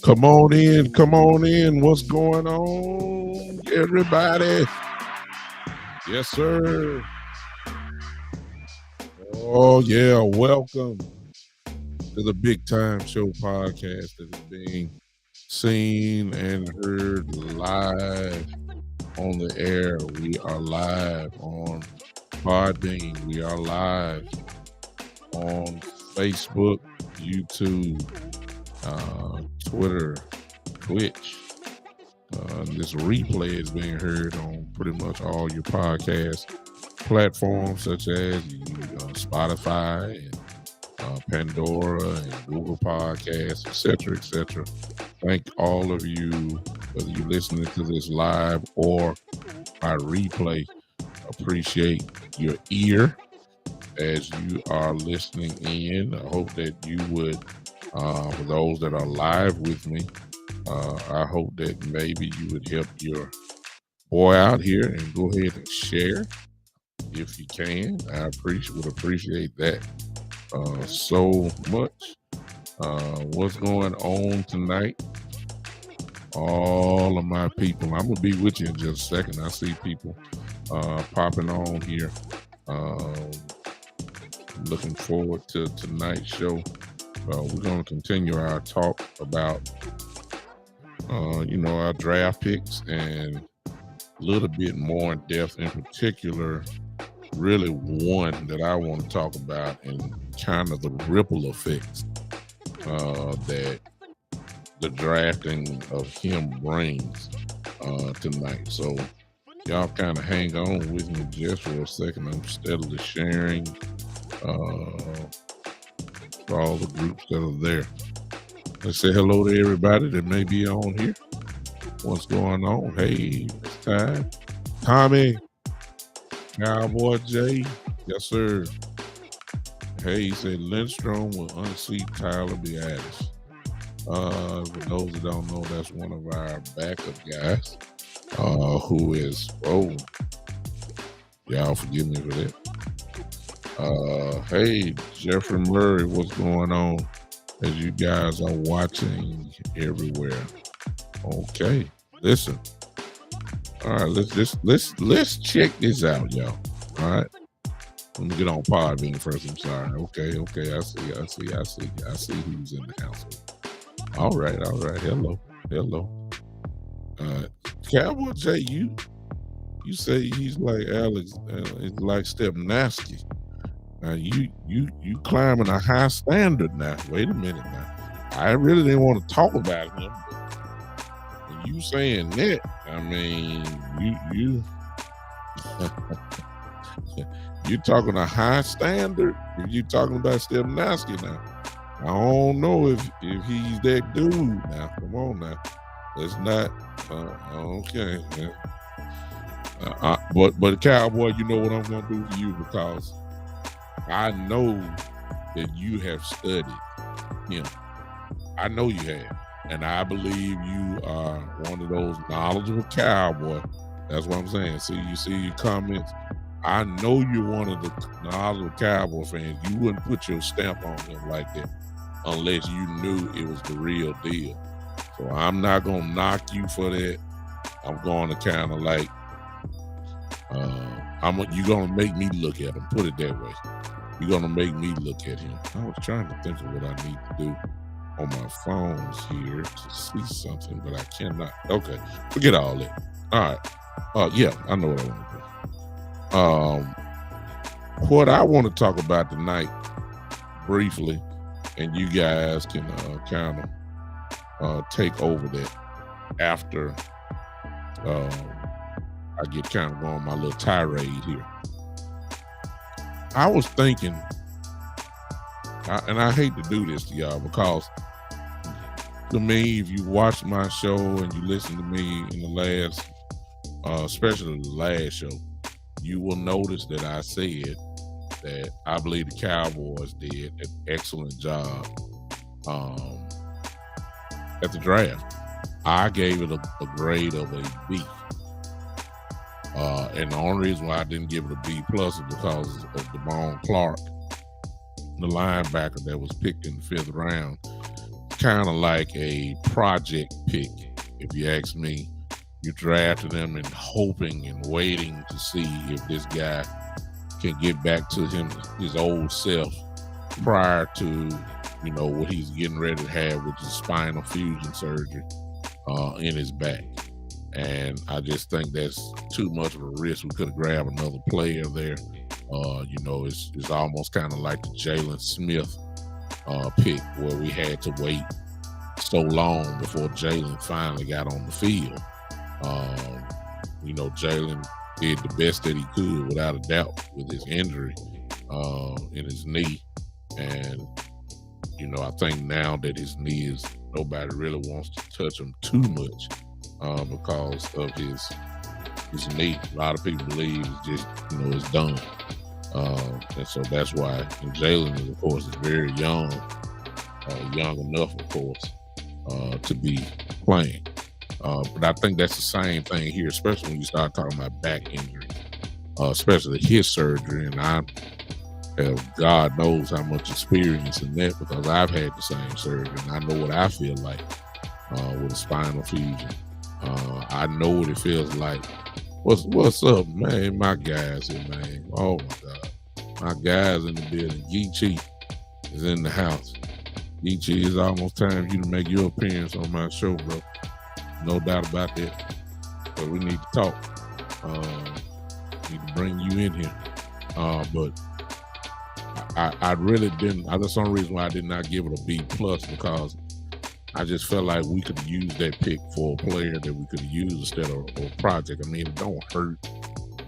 Come on in, come on in. What's going on, everybody? Yes, sir. Oh, yeah. Welcome to the Big Time Show podcast that is being seen and heard live on the air. We are live on Podbean. We are live on Facebook, YouTube, Twitter, Twitch. This replay is being heard on pretty much all your podcast platforms, such as Spotify and Pandora and Google Podcasts, etc., etc. Thank all of you, whether you're listening to this live or my replay. Appreciate your ear as you are listening in. I hope that you would, for those that are live with me, I hope that maybe you would help your boy out here and go ahead and share if you can. I would appreciate that so much. What's going on tonight? All of my people. I'm gonna be with you in just a second. I see people popping on here. Looking forward to tonight's show. We're going to continue our talk about our draft picks and a little bit more in depth, in particular, really one that I want to talk about and kind of the ripple effects that the drafting of him brings tonight. So y'all kind of hang on with me just for a second. I'm steadily sharing for all the groups that are there. Let's say hello to everybody that may be on here. What's going on? Hey, it's time. Tommy, Cowboy J. Yes, sir. Hey, he said Lindstrom will unseat Tyler Biadasz. For those that don't know, that's one of our backup guys who is, y'all forgive me for that. Hey, Jeffrey Murray, what's going on as you guys are watching everywhere? Okay, listen. All right, let's check this out, y'all. All right, let me get on Podbean first. I'm sorry. Okay. I see who's in the house. All right. Hello. Cowboy J, you say he's like Alex, it's like Stepnaski. Now you climbing a high standard now. Wait a minute now. I really didn't want to talk about him. But you saying that? I mean, you you're talking a high standard. If you talking about Stepnaski now, I don't know if he's that dude now. Come on now. It's not okay. But Cowboy, you know what I'm gonna do for you, because I know that you have studied him. I know you have. And I believe you are one of those knowledgeable Cowboy. That's what I'm saying. So you see your comments. I know you're one of the knowledgeable Cowboy fans. You wouldn't put your stamp on him like that unless you knew it was the real deal. So I'm not going to knock you for that. I'm going to kind of like, you're going to make me look at him. Put it that way. You're going to make me look at him. I was trying to think of what I need to do on my phones here to see something, but I cannot. Okay. Forget all that. All right. Yeah, I know what I want to do. What I want to talk about tonight briefly, and you guys can kind of take over that after I get kind of on my little tirade here. I was thinking, and I hate to do this to y'all, because to me, if you watch my show and you listen to me in the last, especially the last show, you will notice that I said that I believe the Cowboys did an excellent job at the draft. I gave it a grade of a B. And the only reason why I didn't give it a B plus is because of Damone Clark, the linebacker that was picked in the 5th round. kind of like a project pick, if you ask me. You drafted him and hoping and waiting to see if this guy can get back to his old self prior to, what he's getting ready to have, which is spinal fusion surgery in his back. And I just think that's too much of a risk. We could have grabbed another player there. It's almost kind of like the Jalen Smith pick, where we had to wait so long before Jalen finally got on the field. Jalen did the best that he could, without a doubt, with his injury in his knee. And, I think now that his knee is, nobody really wants to touch him too much because of his knee. A lot of people believe it's just, it's done. And so that's why. And Jalen, of course, is very young enough, of course, to be playing. But I think that's the same thing here, especially when you start talking about back injuries, especially his surgery. And I have, God knows how much experience in that, because I've had the same surgery, and I know what I feel like with a spinal fusion. I know what it feels like. What's up, man? My guys here, man. Oh my God, my guys in the building. Geechee is in the house. Geechee, it's almost time for you to make your appearance on my show, bro. No doubt about that. But we need to talk. Need to bring you in here. But I really didn't. That's the only reason why I did not give it a B+, because I just felt like we could use that pick for a player that we could use instead of a project. I mean, it don't hurt,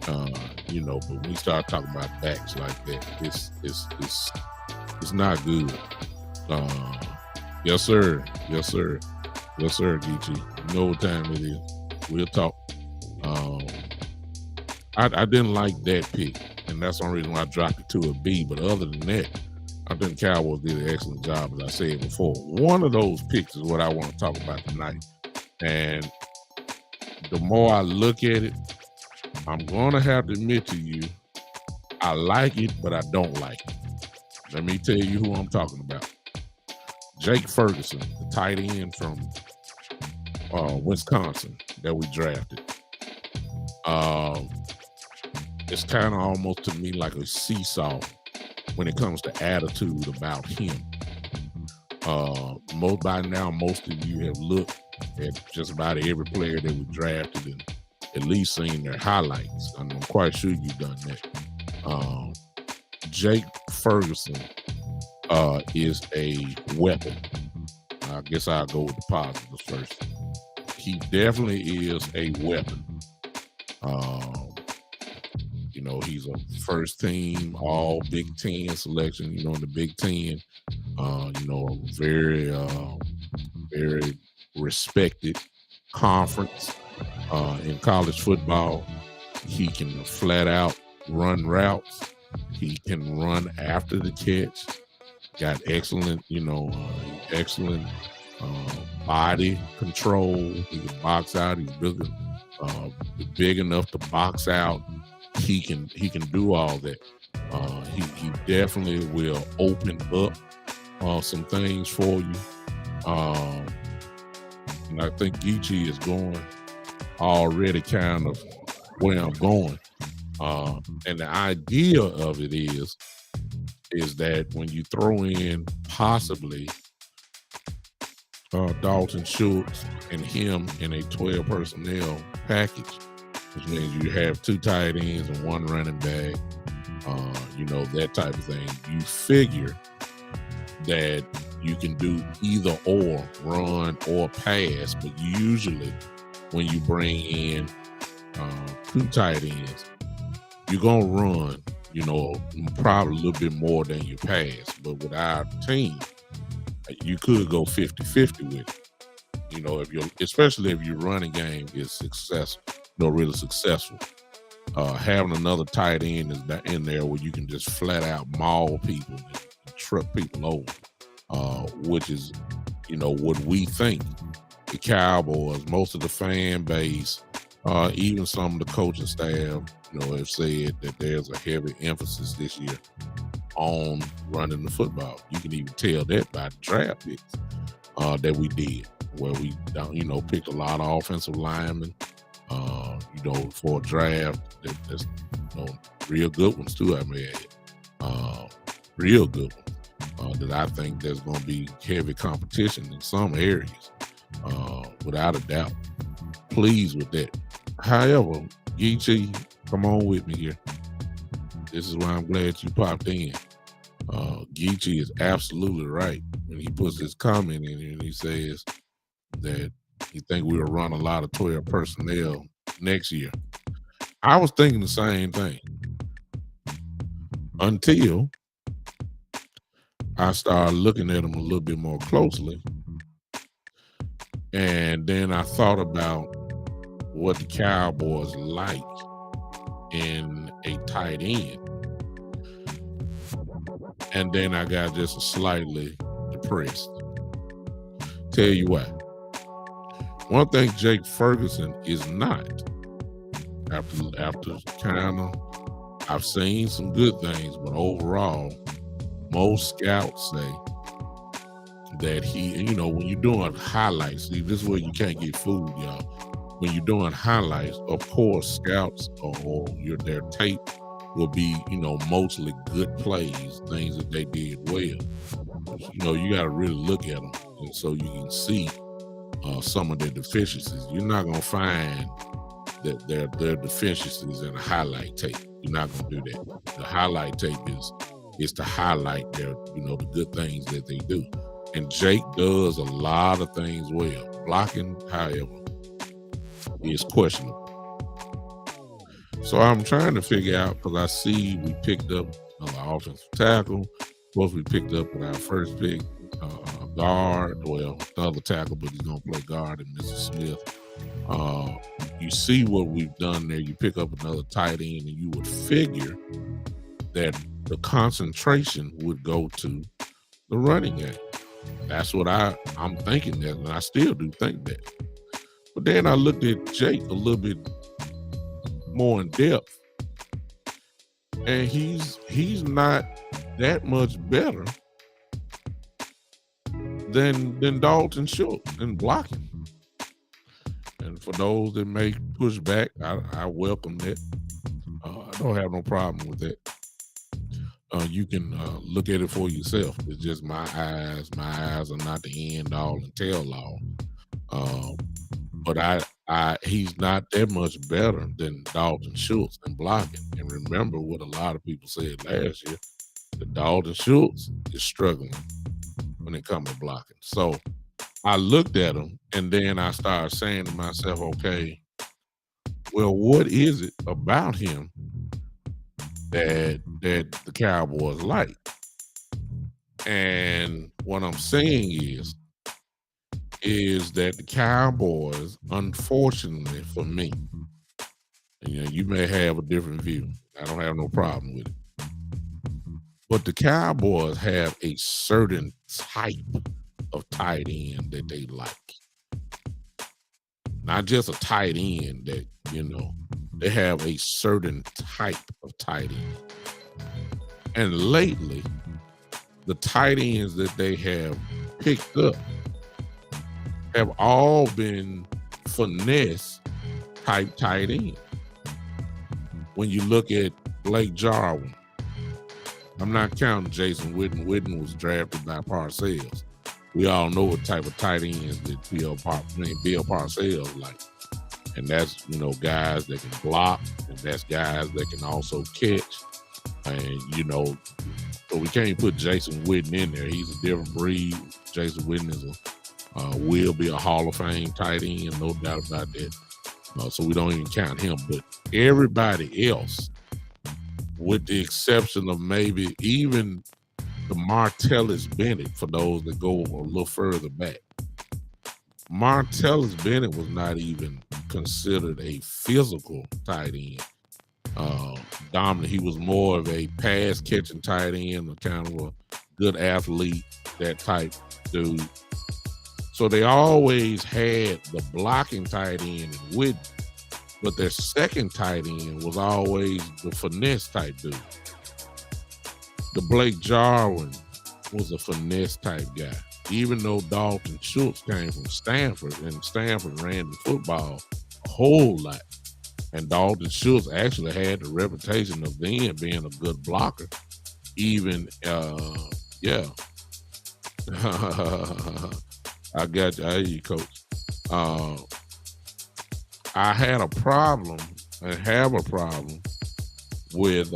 but when we start talking about backs like that, it's not good. Yes, sir. Yes, sir. Yes, sir, Geechee. You know what time it is. We'll talk. I didn't like that pick, and that's the only reason why I dropped it to a B. But other than that, I think Cowboys did an excellent job, as I said before. One of those picks is what I want to talk about tonight. And the more I look at it, I'm going to have to admit to you, I like it, but I don't like it. Let me tell you who I'm talking about. Jake Ferguson, the tight end from Wisconsin that we drafted. It's kind of almost to me like a seesaw when it comes to attitude about him. By now, most of you have looked at just about every player that we drafted and at least seen their highlights. I'm quite sure you've done that. Jake Ferguson is a weapon. I guess I'll go with the positives first. He definitely is a weapon. He's a first team all Big Ten selection, in the Big Ten. Very, very respected conference in college football. He can flat out run routes. He can run after the catch. Got excellent, excellent body control. He can box out. He's big enough to box out. He can do all that. He definitely will open up some things for you. And I think Geechee is going already kind of where I'm going. And the idea of it is that when you throw in possibly Dalton Schultz and him in a 12 personnel package, which means you have 2 tight ends and 1 running back, that type of thing. You figure that you can do either or, run or pass, but usually when you bring in 2 tight ends, you're going to run, probably a little bit more than you pass. But with our team, you could go 50-50 with it. Especially if your running game is successful, really successful. Having another tight end is in there where you can just flat out maul people and truck people over, which is, what we think. The Cowboys, most of the fan base, even some of the coaching staff, have said that there's a heavy emphasis this year on running the football. You can even tell that by the draft picks. that we did, where we picked a lot of offensive linemen. For a draft, that's real good ones too. I mean, real good ones that I think there's going to be heavy competition in some areas, without a doubt. Pleased with that. However, Geechee, come on with me here. This is why I'm glad you popped in. Geechee is absolutely right when he puts his comment in here and he says that he think we'll run a lot of 12 personnel next year. I was thinking the same thing until I started looking at them a little bit more closely. And then I thought about what the Cowboys like in a tight end. And then I got just slightly depressed. Tell you why. One thing Jake Ferguson is not, after kind of, I've seen some good things, but overall, most scouts say that he, when you're doing highlights, see, this is where you can't get fooled, y'all. When you're doing highlights, of course, scouts or their tape will be, mostly good plays, things that they did well. You got to really look at them, and so you can see some of their deficiencies. You're not going to find that their deficiencies in a highlight tape. You're not going to do that. The highlight tape is to highlight their, the good things that they do. And Jake does a lot of things well. Blocking, however, is questionable. So I'm trying to figure out, because I see we picked up another offensive tackle. Of course, we picked up with our first pick, guard. Well, another tackle, but he's going to play guard in Mr. Smith. You see what we've done there. You pick up another tight end, and you would figure that the concentration would go to the running game. That's what I'm thinking that, and I still do think that. But then I looked at Jake a little bit more in depth, and he's not that much better than Dalton Schultz in blocking. And for those that may push back, I welcome that. I don't have no problem with that. You can look at it for yourself. It's just my eyes. My eyes are not the end all and tell all. But he's not that much better than Dalton Schultz in blocking. And remember what a lot of people said last year, that Dalton Schultz is struggling when it comes to blocking. So I looked at him, and then I started saying to myself, okay, well, what is it about him that the Cowboys like? And what I'm saying is that the Cowboys, unfortunately for me, and you may have a different view. I don't have no problem with it. But the Cowboys have a certain type of tight end that they like. Not just a tight end that, they have a certain type of tight end. And lately, the tight ends that they have picked up have all been finesse type tight end. When you look at Blake Jarwin, I'm not counting Jason Witten. Witten was drafted by Parcells. We all know what type of tight ends that Bill Parcells like. And that's, guys that can block, and that's guys that can also catch. And, so we can't put Jason Witten in there. He's a different breed. Jason Witten will be a Hall of Fame tight end, no doubt about that. So we don't even count him. But everybody else, with the exception of maybe even the Martellus Bennett, for those that go a little further back. Martellus Bennett was not even considered a physical tight end. Dominant. He was more of a pass catching tight end, a kind of a good athlete, that type dude. So they always had the blocking tight end and Witten, but their second tight end was always the finesse type dude. The Blake Jarwin was a finesse type guy. even though Dalton Schultz came from Stanford, and Stanford ran the football a whole lot. And Dalton Schultz actually had the reputation of then being a good blocker. Even, yeah. I got you. I hear you, Coach. I had a problem and have a problem with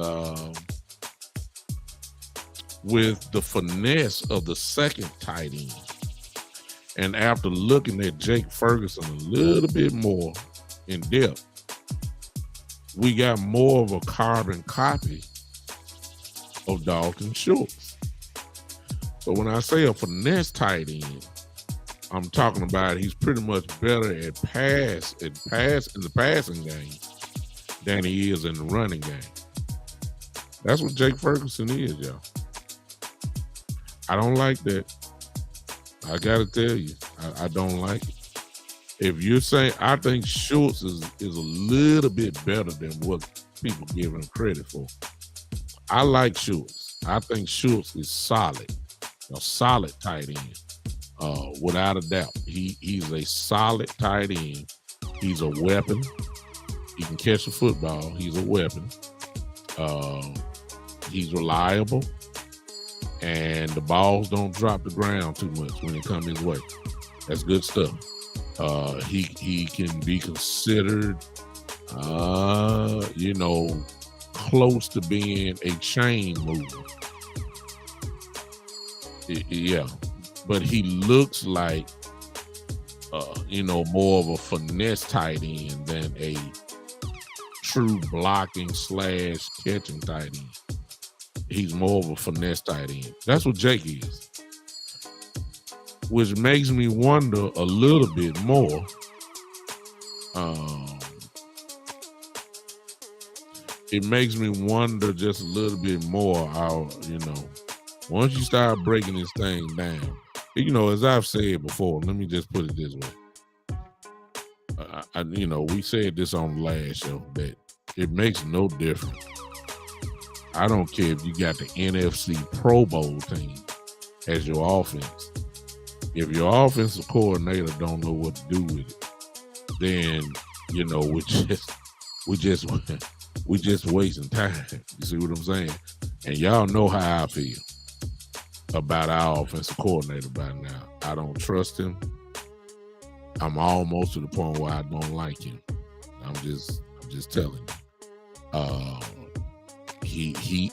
the finesse of the second tight end. And after looking at Jake Ferguson a little bit more in depth, we got more of a carbon copy of Dalton Schultz. So when I say a finesse tight end, I'm talking about he's pretty much better at in the passing game than he is in the running game. That's what Jake Ferguson is, y'all. I don't like that. I gotta tell you, I don't like it. If you're saying, I think Schultz is a little bit better than what people give him credit for. I like Schultz. I think Schultz is solid, a solid tight end, without a doubt. He's a solid tight end. He's a weapon. He can catch the football. He's a weapon. He's reliable. And the balls don't drop the ground too much when it comes his way. That's good stuff. He can be considered, close to being a chain mover. Yeah, but he looks like, more of a finesse tight end than a true blocking / catching tight end. He's more of a finesse tight end. That's what Jake is. Which makes me wonder a little bit more. It makes me wonder just a little bit more how, once you start breaking this thing down, as I've said before, let me just put it this way. We said this on the last show, that it makes no difference. I don't care if you got the NFC Pro Bowl team as your offense. If your offensive coordinator don't know what to do with it, then we just wasting time. You see what I'm saying? And y'all know how I feel about our offensive coordinator by now. I don't trust him. I'm almost to the point where I don't like him. I'm just telling you. He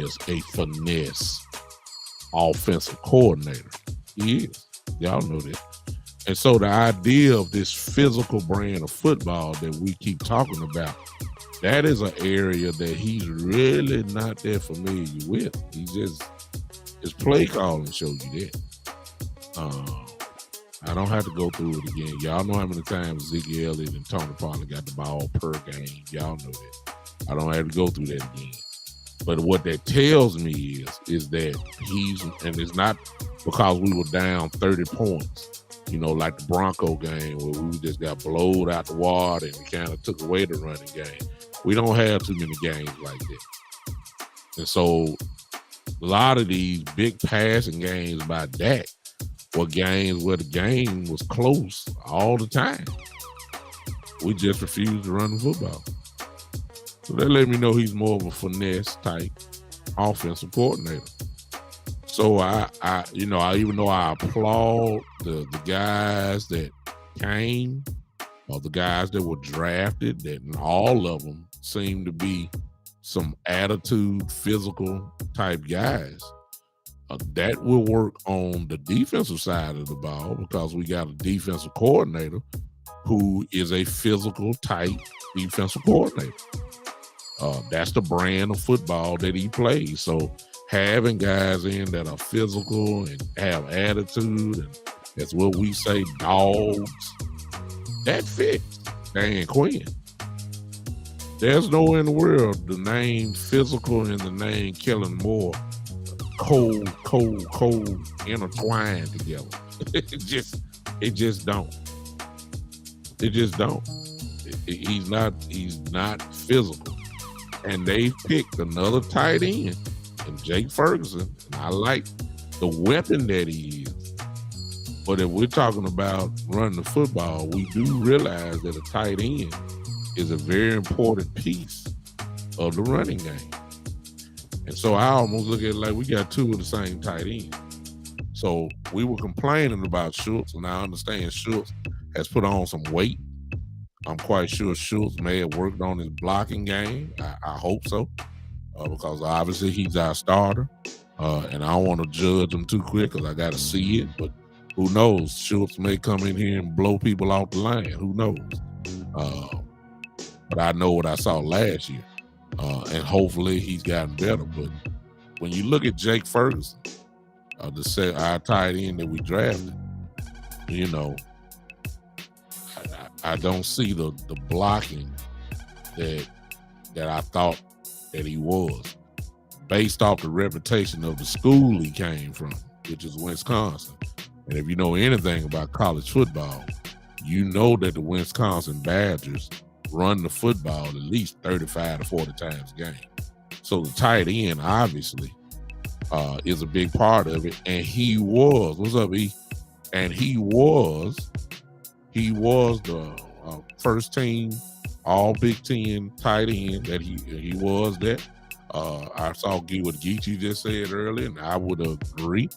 is a finesse offensive coordinator. He is. Y'all know that. And so the idea of this physical brand of football that we keep talking about, that is an area that he's really not that familiar with. His play calling shows you that. I don't have to go through it again. Y'all know how many times Zeke Elliott and Tony Pollard got the ball per game. Y'all know that. I don't have to go through that again. But what that tells me is that and it's not because we were down 30 points, like the Bronco game where we just got blowed out the water and we kind of took away the running game. We don't have too many games like that. And so a lot of these big passing games by Dak were games where the game was close all the time. We just refused to run the football. So that let me know he's more of a finesse type offensive coordinator. So I even though I applaud the guys that came or the guys that were drafted, that all of them seem to be some attitude, physical type guys. That will work on the defensive side of the ball because we got a defensive coordinator who is a physical type defensive coordinator. That's the brand of football that he plays. So having guys in that are physical and have attitude, and that's what we say, dogs, that fits Dan Quinn. There's nowhere in the world the name physical and the name Kellen Moore cold intertwined together. It just don't. He's not physical. And they picked another tight end in Jake Ferguson. And I like the weapon that he is. But if we're talking about running the football, we do realize that a tight end is a very important piece of the running game. And so I almost look at it like we got two of the same tight ends. So we were complaining about Schultz, and I understand Schultz has put on some weight. I'm quite sure Schultz may have worked on his blocking game. I hope so, because obviously he's our starter. And I don't want to judge him too quick because I got to see it. But who knows? Schultz may come in here and blow people off the line. Who knows? But I know what I saw last year. And hopefully he's gotten better. But when you look at Jake Ferguson, our tight end that we drafted, you know, I don't see the blocking that I thought that he was, based off the reputation of the school he came from, which is Wisconsin. And if you know anything about college football, you know that the Wisconsin Badgers run the football at least 35 to 40 times a game. So the tight end, obviously, is a big part of it. And he was, what's up, E? And he was the first team All Big Ten tight end that he was that. I saw what Geechee just said earlier, and I would agree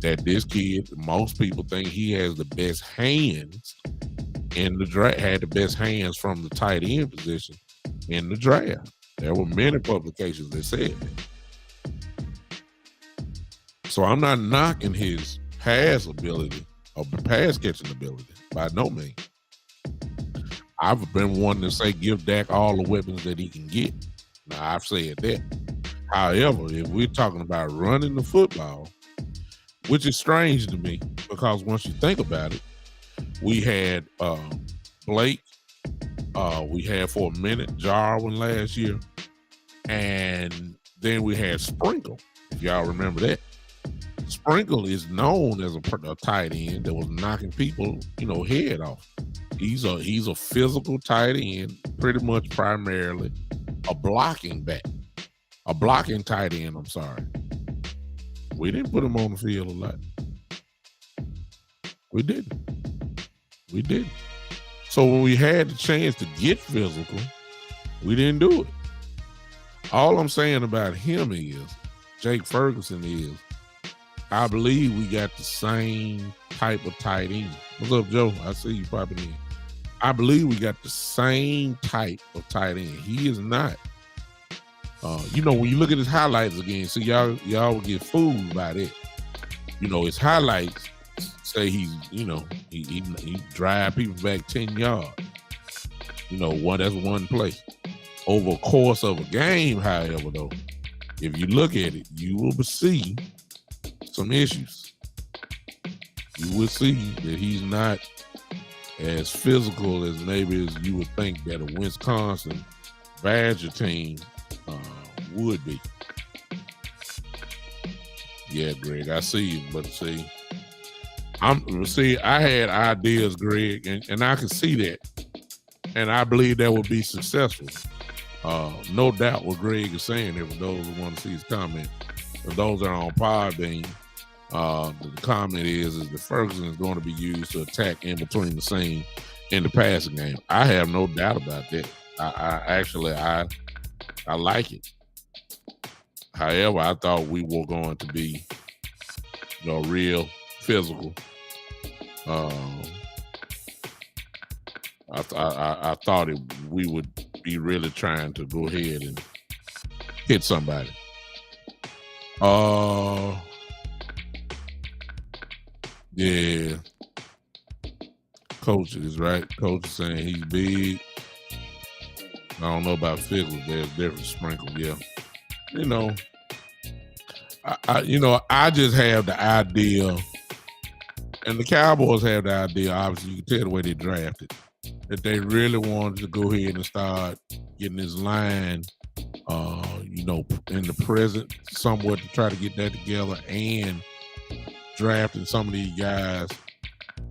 that this kid, most people think he has the best hands in the draft, had the best hands from the tight end position in the draft. There were many publications that said that. So I'm not knocking his pass ability or pass catching ability by no means. I've been wanting to say give Dak all the weapons that he can get. Now, I've said that. However, if we're talking about running the football, which is strange to me, because once you think about it, we had Blake, we had for a minute Jarwin last year, and then we had Sprinkle, if y'all remember that. Sprinkle is known as a tight end that was knocking people, head off. He's a physical tight end, pretty much primarily a blocking tight end, I'm sorry. We didn't put him on the field a lot. We didn't. So when we had the chance to get physical, we didn't do it. All I'm saying about him is, Jake Ferguson is, I believe we got the same type of tight end. What's up, Joe? I see you popping in. I believe we got the same type of tight end. He is not. When you look at his highlights again, see, y'all will get fooled by that. His highlights say he drive people back 10 yards. That's one play. Over a course of a game, however, though, if you look at it, you will see some issues. You will see that he's not as physical as maybe as you would think that a Wisconsin Badger team would be. Yeah, Greg, I see you, but I had ideas, Greg, and I can see that, and I believe that would be successful. No doubt what Greg is saying there for those who want to see his comment. For those that are on Podbean, the comment is that Ferguson is going to be used to attack in between the seam in the passing game. I have no doubt about that. I like it. However, I thought we were going to be, real physical. I thought we would be really trying to go ahead and hit somebody. Yeah. Coach is right. Coach is saying he's big. I don't know about Figgles. There's different Sprinkle, yeah. I just have the idea, and the Cowboys have the idea, obviously, you can tell the way they drafted, that they really wanted to go ahead and start getting this line, in the present somewhat to try to get that together, and drafting some of these guys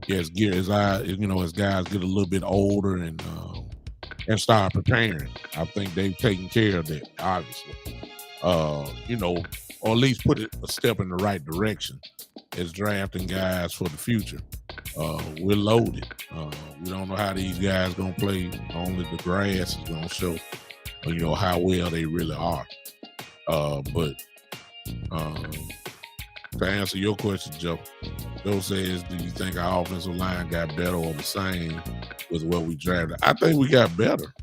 as guys get a little bit older and start preparing. I think they've taken care of that, obviously. Or at least put it a step in the right direction as drafting guys for the future. We're loaded. We don't know how these guys gonna play. Only the grass is gonna show, how well they really are. But to answer your question, Joe says, do you think our offensive line got better or the same with what we drafted? I think we got better.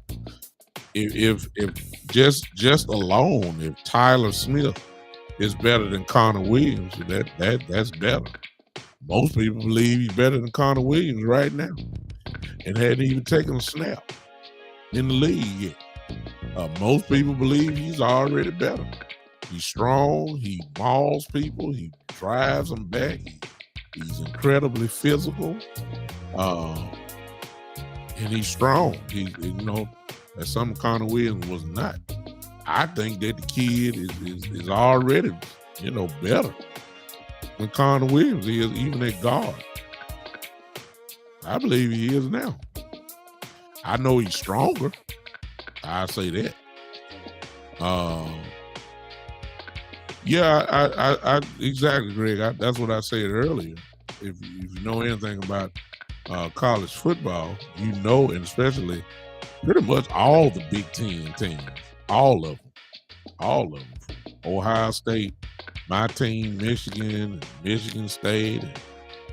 If just alone, if Tyler Smith is better than Connor Williams, that's better. Most people believe he's better than Connor Williams right now, and hadn't even taken a snap in the league yet. Most people believe he's already better. He's strong. He mauls people. He drives them back. He's incredibly physical, and he's strong. That's something Connor Williams was not. I think that the kid is already, better than Connor Williams is, even at guard. I believe he is now. I know he's stronger. I say that. I exactly, Greg. That's what I said earlier. If you know anything about college football, and especially pretty much all the Big Ten teams, all of them, Ohio State, my team, Michigan, Michigan State, and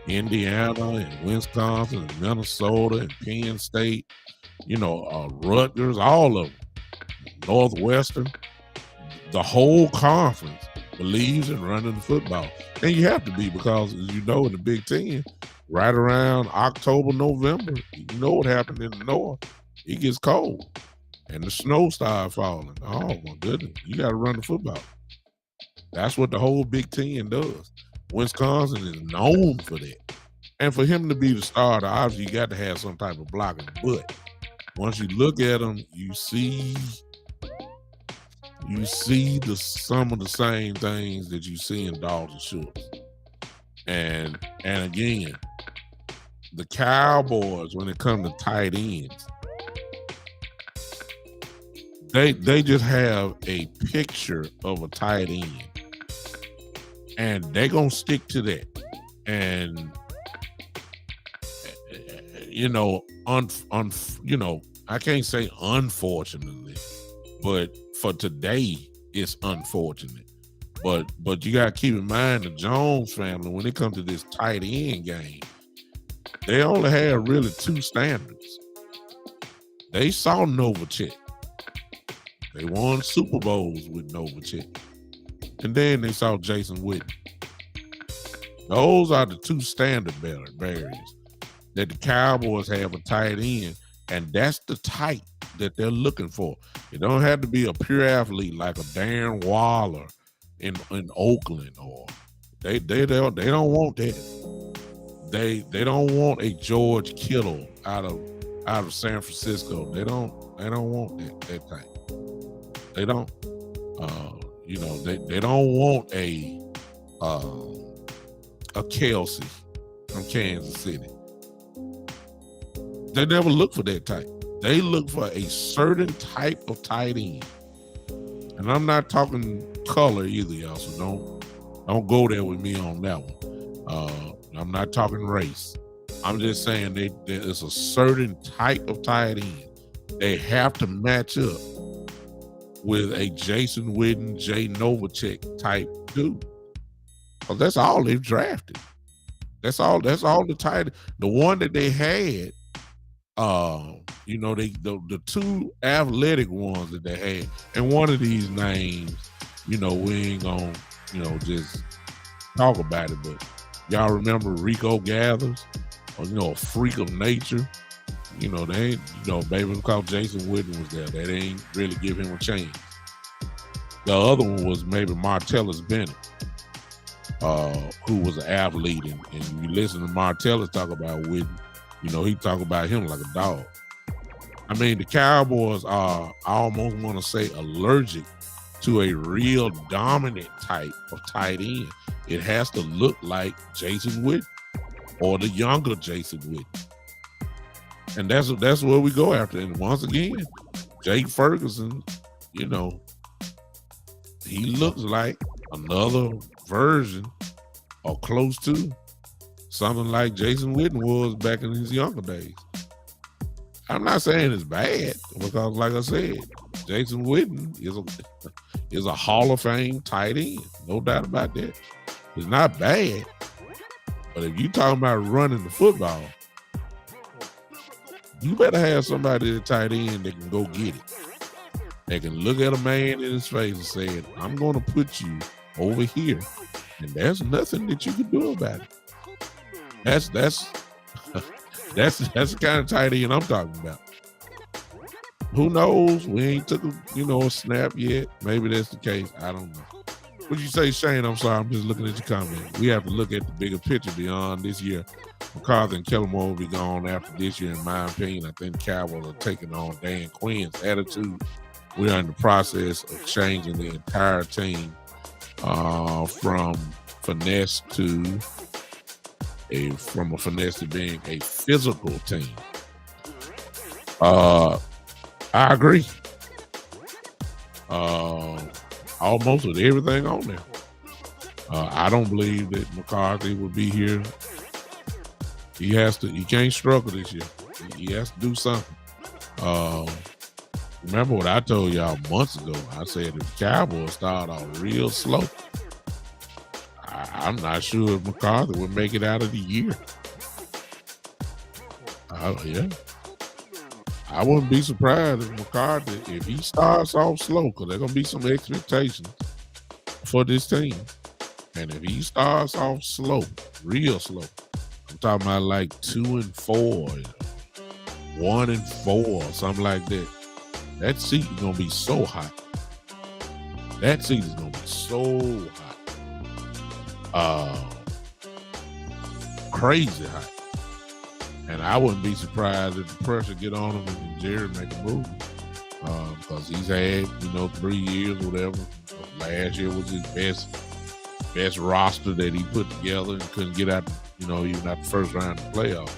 Indiana, and Wisconsin, and Minnesota, and Penn State, Rutgers, all of them, Northwestern, the whole conference believes in running the football. And you have to be, because, as you know, in the Big Ten, right around October, November, you know what happened in the North. It gets cold, and the snow starts falling. Oh, my goodness. You got to run the football. That's what the whole Big Ten does. Wisconsin is known for that. And for him to be the starter, obviously, you got to have some type of blocking. But once you look at him, you see some of the same things that you see in Dalton Schultz. And again, the Cowboys, when it comes to tight ends, they just have a picture of a tight end, and they're gonna stick to that. And I can't say unfortunately, but for today, it's unfortunate. But you gotta keep in mind the Jones family, when it comes to this tight end game, they only have really two standards. They saw Novacek. They won Super Bowls with Novacek. And then they saw Jason Witten. Those are the two standard barriers that the Cowboys have a tight end, and that's the type that they're looking for. It don't have to be a pure athlete like a Darren Waller in Oakland, or they don't want that. They don't want a George Kittle out of San Francisco. They don't want that type. They don't. They don't want a Kelsey from Kansas City. They never look for that type. They look for a certain type of tight end. And I'm not talking color either, y'all, so don't go there with me on that one. I'm not talking race. I'm just saying there is a certain type of tight end. They have to match up with a Jason Witten, Jay Novacek type dude. Because that's all they've drafted. That's all the tight. The one that they had, the two athletic ones that they had, and one of these names, we ain't gonna, just talk about it, but y'all remember Rico Gathers, or, a freak of nature. They ain't, maybe because Jason Witten was there, they ain't really give him a chance. The other one was maybe Martellus Bennett, who was an athlete, and you listen to Martellus talk about Witten, he talk about him like a dog. I mean, the Cowboys are, I almost want to say, allergic to a real dominant type of tight end. It has to look like Jason Witten or the younger Jason Witten. And that's where we go after. And once again, Jake Ferguson, he looks like another version or close to something like Jason Witten was back in his younger days. I'm not saying it's bad because, like I said, Jason Witten is a Hall of Fame tight end, no doubt about that. It's not bad, but if you talking about running the football, you better have somebody at tight end that can go get it. They can look at a man in his face and say, "I'm going to put you over here," and there's nothing that you can do about it. That's the kind of tight end I'm talking about. Who knows? We ain't took a snap yet. Maybe that's the case. I don't know. What you say, Shane? I'm sorry. I'm just looking at your comment. We have to look at the bigger picture beyond this year. McCarthy and Kellerman will be gone after this year, in my opinion. I think the Cowboys are taking on Dan Quinn's attitude. We are in the process of changing the entire team from a finesse to being a physical team. I agree. Almost with everything on there. I don't believe that McCarthy would be here. He can't struggle this year. He has to do something. Remember what I told y'all months ago? I said if the Cowboys start off real slow, I'm not sure if McCarthy would make it out of the year. Yeah. I wouldn't be surprised if McCarthy, if he starts off slow, because there's going to be some expectations for this team. And if he starts off slow, real slow, I'm talking about like 2-4, 1-4, something like that. That seat is going to be so hot. That seat is going to be so hot. Crazy hot. And I wouldn't be surprised if the pressure get on him and Jerry make a move. Because he's had, 3 years or whatever. Last year was his best roster that he put together and couldn't get out, even out the first round of the playoffs.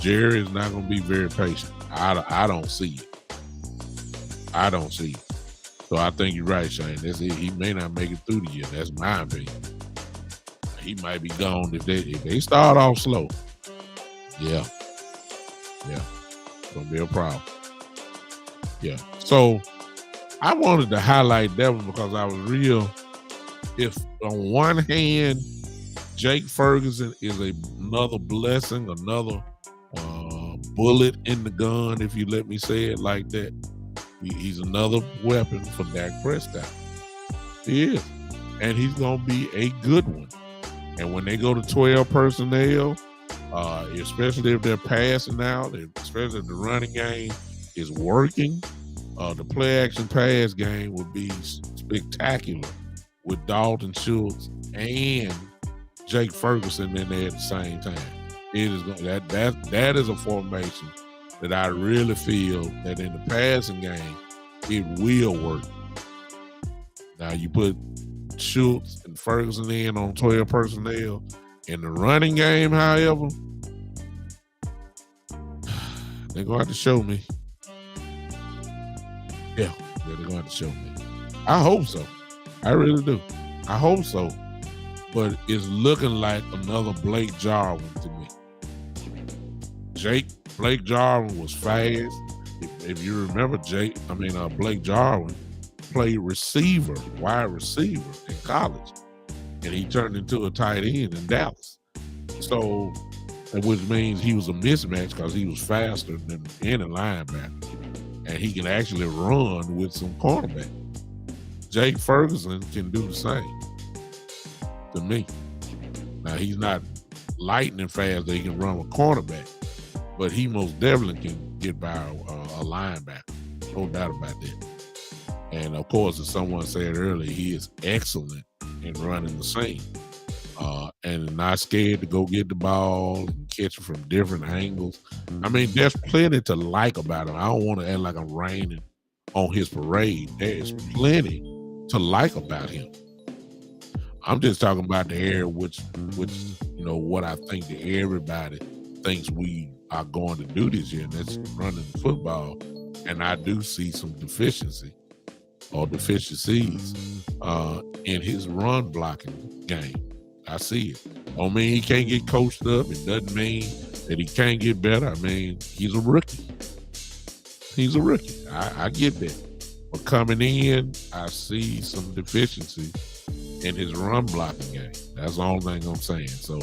Jerry is not going to be very patient. I don't see it. I don't see it. So I think you're right, Shane. That's it. He may not make it through the year. That's my opinion. He might be gone if they start off slow. Yeah. It's gonna be a problem. Yeah. So I wanted to highlight that one because I was real. If on one hand, Jake Ferguson is another blessing, another bullet in the gun, if you let me say it like that. He's another weapon for Dak Prescott. He is. And he's going to be a good one. And when they go to 12 personnel, especially if they're passing out, especially if the running game is working, the play-action pass game would be spectacular with Dalton Schultz and Jake Ferguson in there at the same time. It is that is a formation that I really feel that in the passing game, it will work. Now you put Schultz and Ferguson in on 12 personnel. In the running game, however, they're going to have to show me. Yeah, they're going to have to show me. I hope so. I really do. I hope so. But it's looking like another Blake Jarwin to me. Blake Jarwin was fast. If you remember, Blake Jarwin played wide receiver in college, and he turned into a tight end in Dallas. So, which means he was a mismatch because he was faster than any linebacker, and he can actually run with some cornerback. Jake Ferguson can do the same to me. Now, he's not lightning fast that he can run with cornerback, but he most definitely can get by a linebacker. No doubt about that. And, of course, as someone said earlier, he is excellent in running the seam and not scared to go get the ball and catch it from different angles. I mean, there's plenty to like about him. I don't want to act like I'm raining on his parade. There is plenty to like about him. I'm just talking about the area which what I think that everybody thinks we are going to do this year, and that's running the football. And I do see some deficiencies in his run blocking game. I see it. Don't mean he can't get coached up. It doesn't mean that he can't get better. I mean, he's a rookie. He's a rookie. I get that. But coming in, I see some deficiency in his run blocking game. That's the only thing I'm saying. So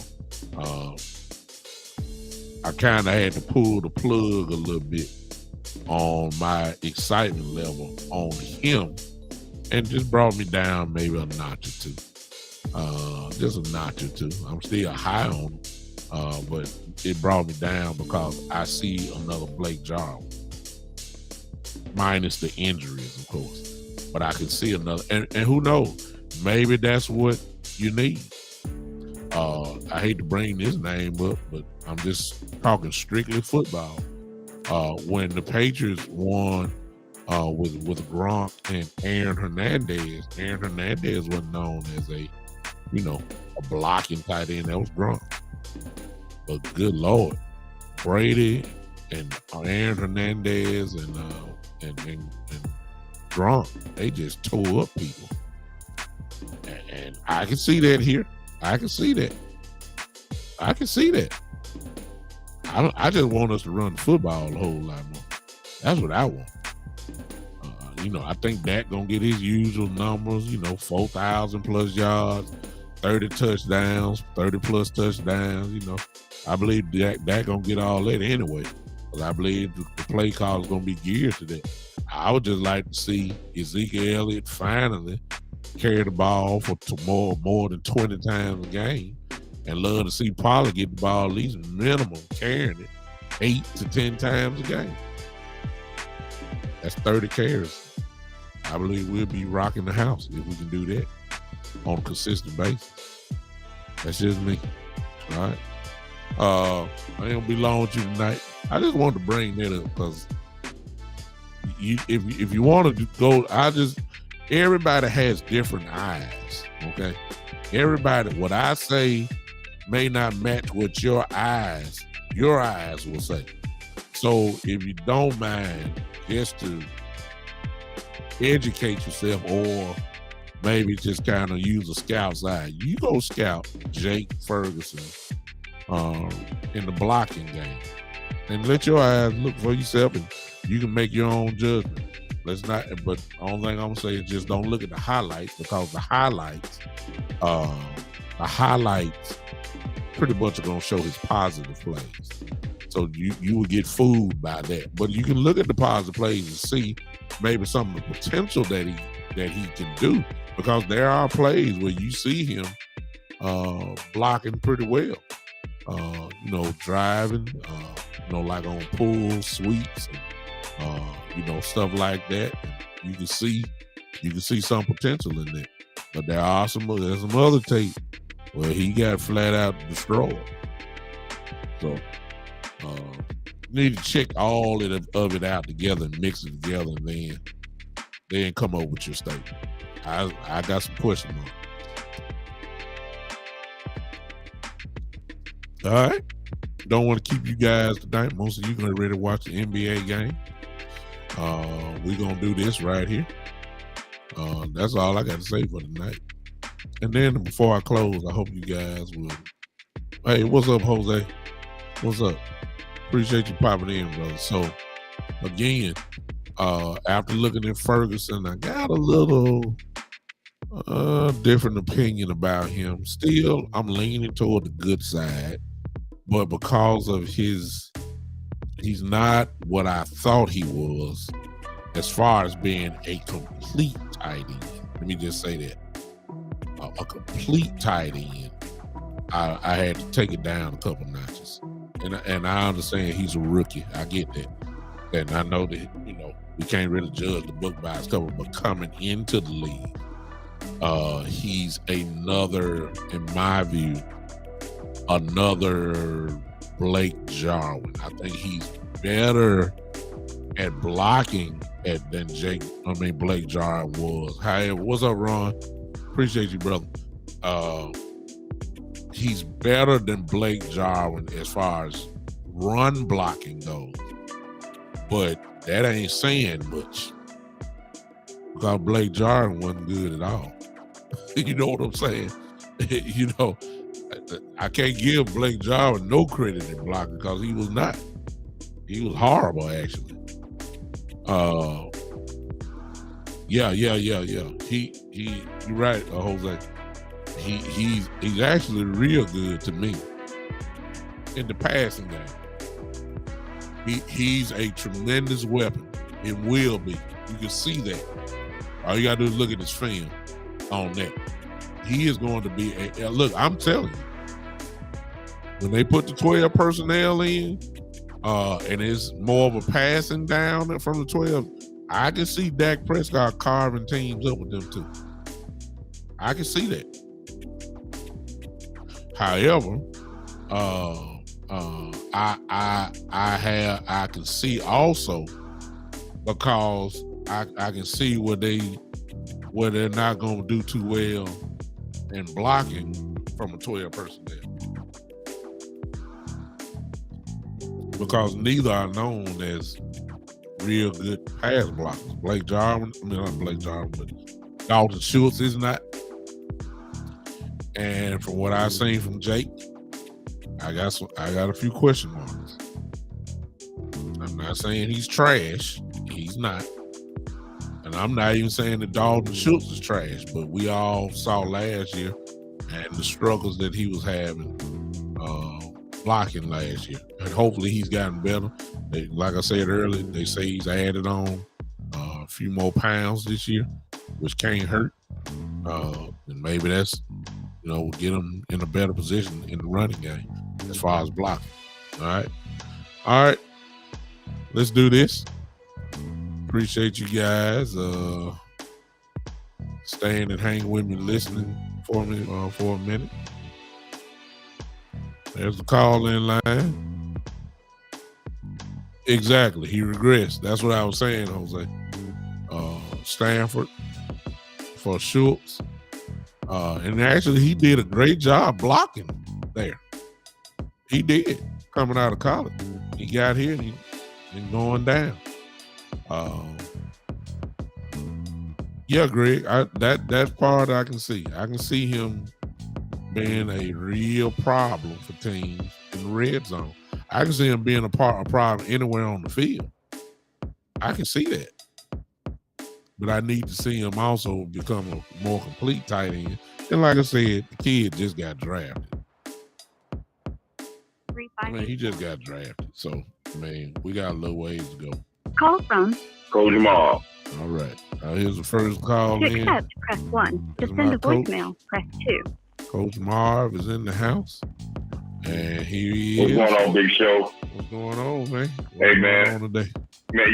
I kind of had to pull the plug a little bit on my excitement level on him, and just brought me down maybe a notch or two. Just a notch or two. I'm still high on him, but it brought me down because I see another Blake Jarwin, minus the injuries, of course. But I can see another, and who knows? Maybe that's what you need. I hate to bring this name up, but I'm just talking strictly football. When the Patriots won with Gronk and Aaron Hernandez wasn't known as a blocking tight end. That was Gronk. But good Lord, Brady and Aaron Hernandez and Gronk, they just tore up people. And I can see that here. I can see that. I just want us to run the football a whole lot more. That's what I want. I think Dak gonna get his usual numbers, 4,000 plus yards, 30 touchdowns, 30 plus touchdowns, I believe Dak gonna get all that anyway. Because I believe the play call is gonna be geared to that. I would just like to see Ezekiel Elliott finally carry the ball for more than 20 times a game, and love to see Pollard get the ball at least minimum carrying it 8 to 10 times a game. That's 30 carries. I believe we'll be rocking the house if we can do that on a consistent basis. That's just me. All right. I ain't gonna be long with you tonight. I just wanted to bring that up because if you want to go, everybody has different eyes. Okay. Everybody, what I say may not match what your eyes will say. So if you don't mind, just to educate yourself, or maybe just kind of use a scout's eye, you go scout Jake Ferguson in the blocking game, and let your eyes look for yourself, and you can make your own judgment. But the only thing I'm gonna say is just don't look at the highlights, because the highlights pretty much are gonna show his positive plays. So you will get fooled by that. But you can look at the positive plays and see maybe some of the potential that he can do, because there are plays where you see him blocking pretty well. Driving, like on pull sweeps and stuff like that. And you can see some potential in that. But there's some other tape where he got flat out destroyed. So need to check all of it out together and mix it together, and then come up with your statement. I got some question marks. All right. Don't want to keep you guys tonight. Most of you going to ready to watch the NBA game. We're going to do this right here. That's all I got to say for tonight. And then before I close, I hope you guys will. Hey, what's up, Jose? What's up? Appreciate you popping in, brother. So, again, after looking at Ferguson, I got a little different opinion about him. Still, I'm leaning toward the good side, but because of he's not what I thought he was as far as being a complete tight end. Let me just say that. A complete tight end. I had to take it down a couple notches. And I understand he's a rookie. I get that. And I know that, we can't really judge the book by its cover, but coming into the league, he's another, in my view, another Blake Jarwin. I think he's better at blocking than Blake Jarwin was. However, what's up, Ron? Appreciate you, brother. He's better than Blake Jarwin as far as run blocking goes, but that ain't saying much, because Blake Jarwin wasn't good at all. You know what I'm saying? You know, I can't give Blake Jarwin no credit in blocking because he was not. He was horrible, actually. Yeah. You're right, Jose. He's actually real good to me in the passing game. He's a tremendous weapon. It will be. You can see that. All you gotta do is look at his film on that. He is going to be look, I'm telling you, when they put the 12 personnel in, and it's more of a passing down from the 12, I can see Dak Prescott carving teams up with them too. I can see that. However, I can see also, because I can see where they're not going to do too well in blocking from a 12 personnel, because neither are known as real good pass blockers. Not Blake Jarwin, but Dalton Schultz is not. And from what I've seen from Jake, I got a few question marks. I'm not saying he's trash. He's not. And I'm not even saying that Dalton Schultz is trash, but we all saw last year and the struggles that he was having blocking last year. And hopefully he's gotten better. Like I said earlier, they say he's added on a few more pounds this year, which can't hurt. And maybe that's, get him in a better position in the running game as far as blocking. All right. Let's do this. Appreciate you guys staying and hanging with me, listening for me for a minute. There's the call-in line. Exactly. He regressed. That's what I was saying, Jose. Stanford for Schultz. And actually, he did a great job blocking there. He did, coming out of college. He got here and he's been going down. Yeah, Greg, that part I can see. I can see him being a real problem for teams in the red zone. I can see him being a problem anywhere on the field. I can see that. But I need to see him also become a more complete tight end. And like I said, the kid just got drafted. He just got drafted. So, we got a little ways to go. Call from Coach Jamal. All right. Here's the first call to in. accept, press 1. To send a voicemail, press 2. Coach Marv is in the house. And here he is. What's going on, Big Show? What's going on, man? Hey, man. What's going on today? Man,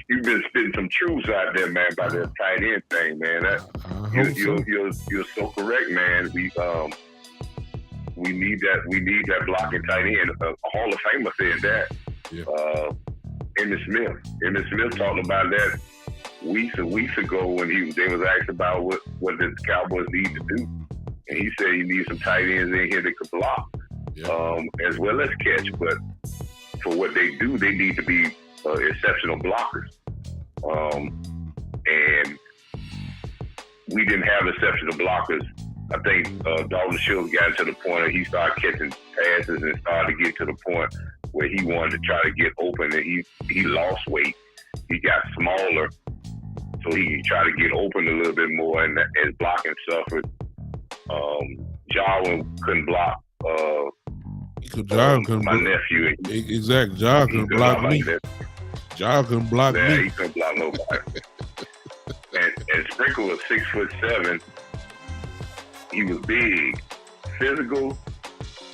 you've been spitting some truths out there, man, about that tight end thing, man. You're so correct, man. We need that blocking tight end. A Hall of Famer said that. Yeah. Emmitt Smith talked about that weeks and weeks ago when they was asked about what the Cowboys need to do, and he said he needs some tight ends in here that could block, as well as catch. But for what they do, they need to be exceptional blockers. And we didn't have exceptional blockers. I think Dalton Schultz got to the point where he started catching passes and started to get to the point where he wanted to try to get open, and he lost weight. He got smaller, so he tried to get open a little bit more, and his blocking suffered. Jarwin couldn't block my nephew. Exactly. Jarwin couldn't block me. Jarwin couldn't block me. He couldn't block nobody. and Sprinkle was 6'7". He was big. Physical,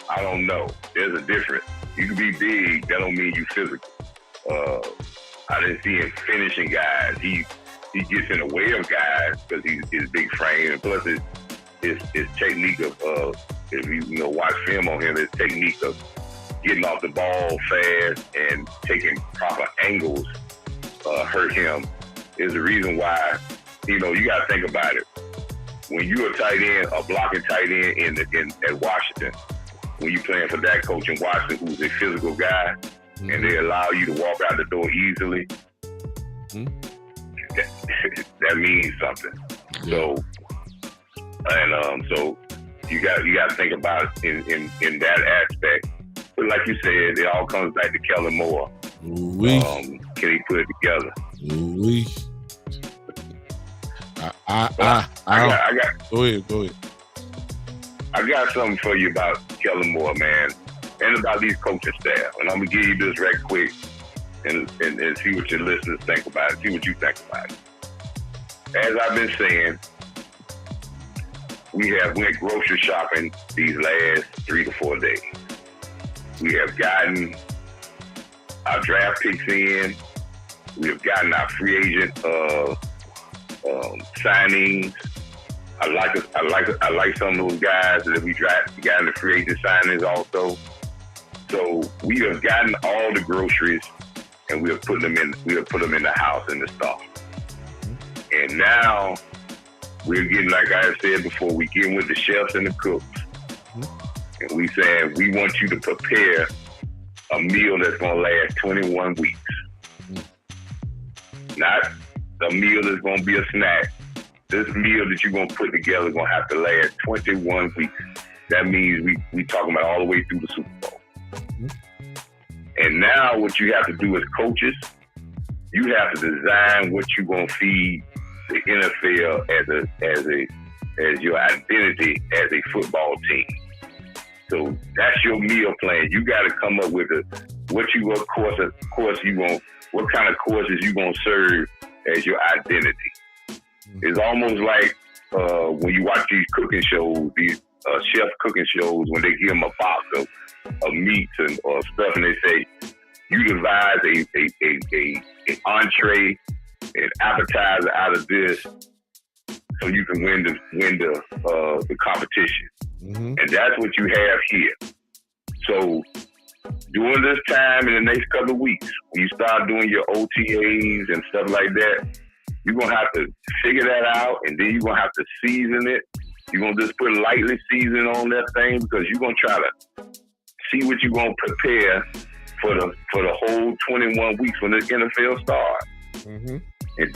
I don't know. There's a difference. You can be big, that don't mean you physical. I didn't see him finishing guys. He gets in the way of guys because his big frame, and plus his technique of if you watch film on him, his technique of getting off the ball fast and taking proper angles hurt him. Is the reason why you got to think about it. When you're a tight end, a blocking tight end at Washington, when you're playing for that coach in Washington, who's a physical guy, and they allow you to walk out the door easily, that means something. Yeah. So And so you got to think about it in that aspect. But like you said, it all comes back to Kellen Moore. Can he put it together? Go ahead. I got something for you about Kellen Moore, man, and about these coaching staff. And I'm gonna give you this right quick, and see what your listeners think about it. See what you think about it. As I've been saying, we have went grocery shopping these last 3 to 4 days. We have gotten our draft picks in. We have gotten our free agent signings. I like some of those guys that we got in the free agent signings also. So we have gotten all the groceries and we have put them in the house in the store. And now we're getting, like I said before, we getting with the chefs and the cooks. And we saying we want you to prepare a meal that's gonna last 21 weeks. Not a meal that's gonna be a snack. This meal that you're going to put together is going to have to last 21 weeks. That means we talking about all the way through the Super Bowl. And now what you have to do as coaches, you have to design what you're going to feed the NFL as your identity as a football team. So that's your meal plan. You got to come up with what kind of courses you going to serve as your identity. It's almost like when you watch these cooking shows, these chef cooking shows, when they give them a box of meats or stuff, and they say, you devise an entree, an appetizer out of this, so you can win the competition. And that's what you have here. So during this time, in the next couple of weeks, when you start doing your OTAs and stuff like that, you're going to have to figure that out, and then you're going to have to season it. You're going to just put lightly seasoning on that thing because you're going to try to see what you're going to prepare for the whole 21 weeks when the NFL starts. And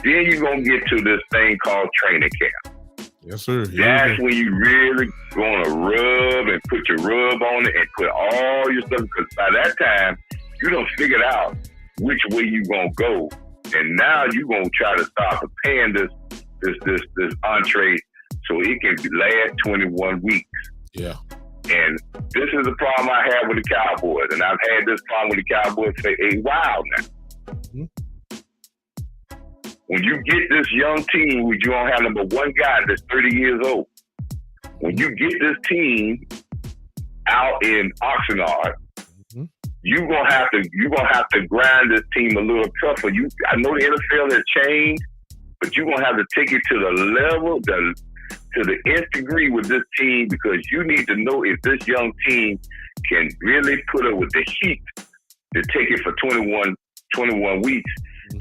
then you're going to get to this thing called training camp. Yes, sir. That's when you really going to rub and put your rub on it and put all your stuff, because by that time, you done figured out which way you're going to go. And now you're going to try to start preparing this entree so it can last 21 weeks. Yeah. And this is the problem I have with the Cowboys. And I've had this problem with the Cowboys for a while now. When you get this young team where you don't have number one guy that's 30 years old, when you get this team out in Oxnard, you're gonna have to grind this team a little tougher. I know the NFL has changed, but you're gonna have to take it to the level, to the nth degree with this team, because you need to know if this young team can really put up with the heat to take it for 21 weeks.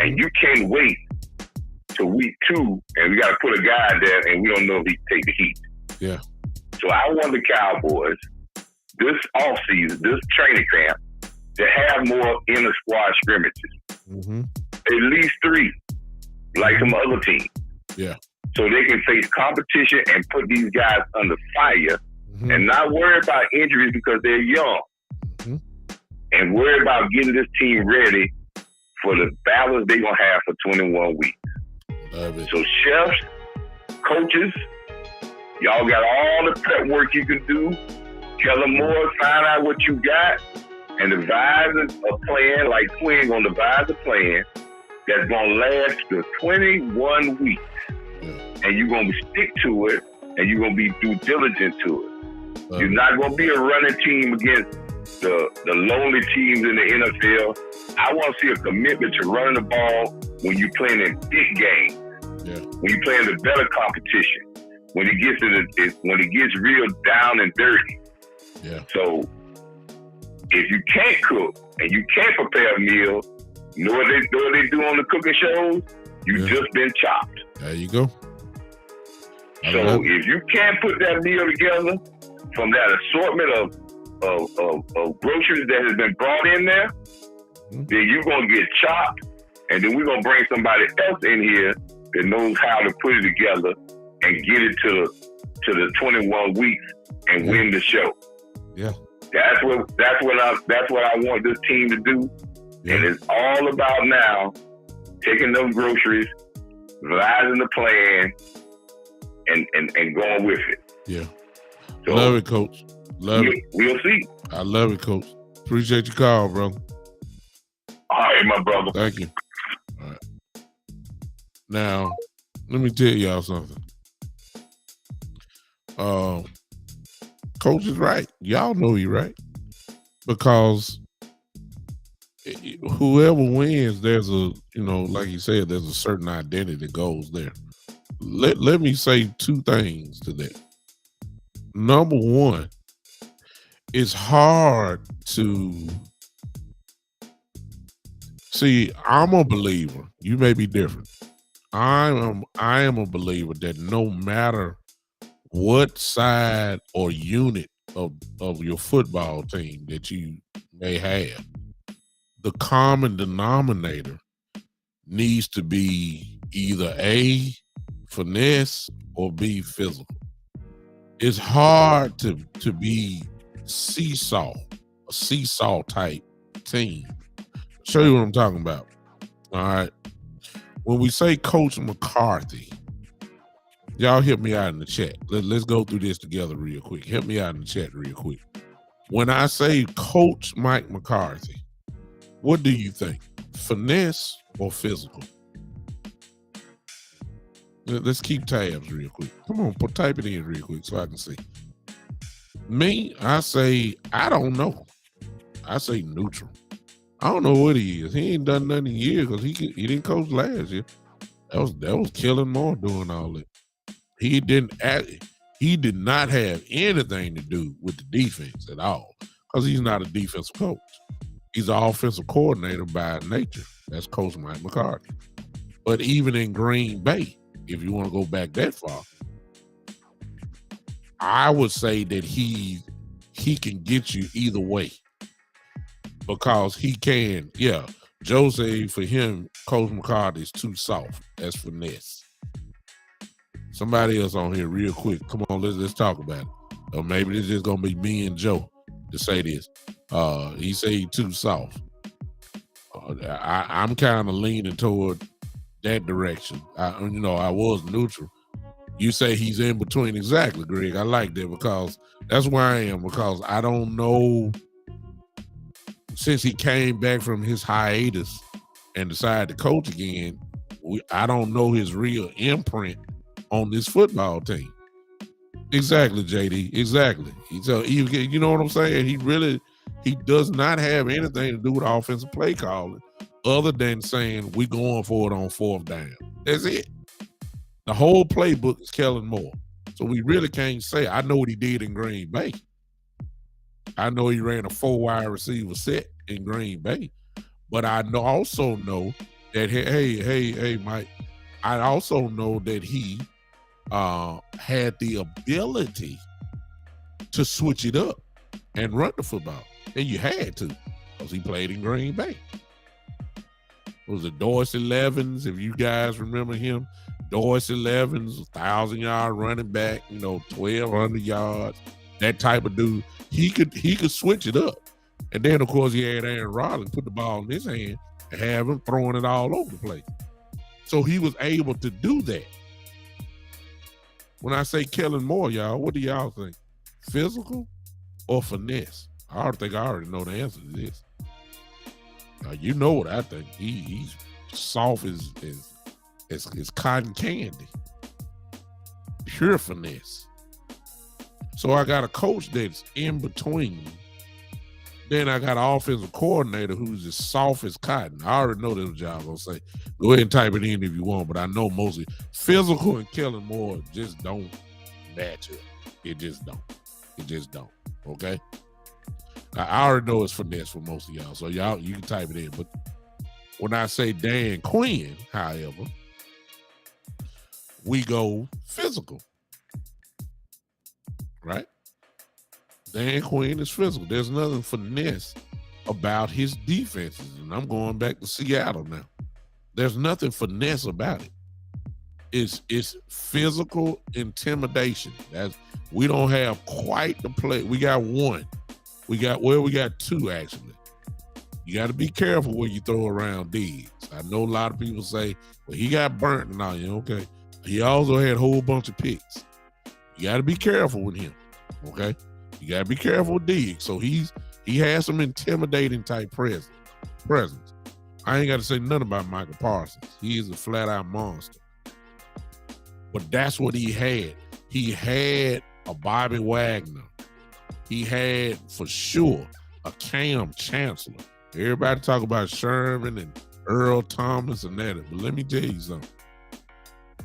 And you can't wait till week 2, and we got to put a guy there, and we don't know if he can take the heat. Yeah. So I want the Cowboys this offseason, this training camp, to have more inter-squad scrimmages. At least 3, like some other teams. Yeah. So they can face competition and put these guys under fire and not worry about injuries because they're young. And worry about getting this team ready for the battles they're going to have for 21 weeks. So chefs, coaches, y'all got all the prep work you can do. Kellen Moore, find out what you got and devise a plan, like Quinn gonna devise a plan that's gonna last for 21 weeks. And you're gonna stick to it, and you're gonna be due diligent to it. You're not gonna be a running team against the lonely teams in the NFL. I want to see a commitment to running the ball when you're playing in big games. When you're playing the better competition. When it gets real down and dirty. So if you can't cook and you can't prepare a meal, you know what they do on the cooking shows? You just been chopped. There you go. So if you can't put that meal together from that assortment of groceries that has been brought in there, then you're gonna get chopped, and then we're gonna bring somebody else in here that knows how to put it together and get it to the 21 weeks and win the show. Yeah. That's what I want this team to do. Yeah. And it's all about now taking those groceries, realizing the plan, and going with it. Yeah. So, love it, Coach. Love it. We'll see. I love it, Coach. Appreciate your call, brother. All right, my brother. Thank you. All right. Now, let me tell y'all something. Coach is right. Y'all know he's right. Because whoever wins, there's a, like you said, there's a certain identity that goes there. Let me say two things to that. Number one, it's hard to see. I'm a believer. You may be different. I am a believer that no matter what side or unit of your football team that you may have, the common denominator needs to be either A, finesse, or B, physical. It's hard to be a seesaw type team. Show you what I'm talking about. All right. When we say Coach McCarthy, y'all help me out in the chat. Let's go through this together real quick. Help me out in the chat real quick. When I say Coach Mike McCarthy, what do you think? Finesse or physical? Let's keep tabs real quick. Come on, type it in real quick so I can see. Me, I say, I don't know. I say neutral. I don't know what he is. He ain't done nothing in years because he didn't coach last year. That was Kellen Moore doing all that. He did not have anything to do with the defense at all because he's not a defensive coach. He's an offensive coordinator by nature. That's Coach Mike McCarthy. But even in Green Bay, if you want to go back that far, I would say that he can get you either way because he can. Yeah, Joe say for him, Coach McCarthy is too soft. That's finesse. Somebody else on here real quick. Come on, let's talk about it. Or maybe this is gonna be me and Joe to say this. He say he too soft. I'm kind of leaning toward that direction. I was neutral. You say he's in between. Exactly, Greg. I like that because that's where I am, because I don't know, since he came back from his hiatus and decided to coach again, I don't know his real imprint on this football team. Exactly, JD. Exactly. So you know what I'm saying? He does not have anything to do with offensive play calling other than saying we're going for it on fourth down. That's it. The whole playbook is Kellen Moore. So we really can't say. I know what he did in Green Bay. I know he ran a 4-wide receiver set in Green Bay. But I also know that, hey, Mike, I also know that he had the ability to switch it up and run the football. And you had to, because he played in Green Bay. It was the Dorsey Levens, if you guys remember him. Dorsey Levens, 1,000-yard running back, 1,200 yards, that type of dude. He could switch it up. And then, of course, he had Aaron Rodgers put the ball in his hand and have him throwing it all over the place. So he was able to do that. When I say Kellen Moore, y'all, what do y'all think? Physical or finesse? I think I already know the answer to this. You know what I think. He's soft as cotton candy. Pure finesse. So I got a coach that's in between. Then I got an offensive coordinator who's as soft as cotton. I already know that's what y'all gonna say. Go ahead and type it in if you want, but I know mostly physical and Kellen Moore just don't match up. It just don't. Okay? I already know it's finesse for most of y'all, so y'all, you can type it in. But when I say Dan Quinn, however, we go physical. Right? Dan Quinn is physical. There's nothing finesse about his defenses. And I'm going back to Seattle now. There's nothing finesse about it. It's physical intimidation. We don't have quite the play. We got one. We got two actually. You got to be careful when you throw around Diggs. I know a lot of people say, well, he got burnt and all. Okay. He also had a whole bunch of picks. You got to be careful with him. Okay. You got to be careful with Diggs. So he has some intimidating type presence. I ain't got to say nothing about Michael Parsons. He is a flat out monster. But that's what he had. He had a Bobby Wagner. He had, for sure, a Cam Chancellor. Everybody talk about Sherman and Earl Thomas and that. But let me tell you something.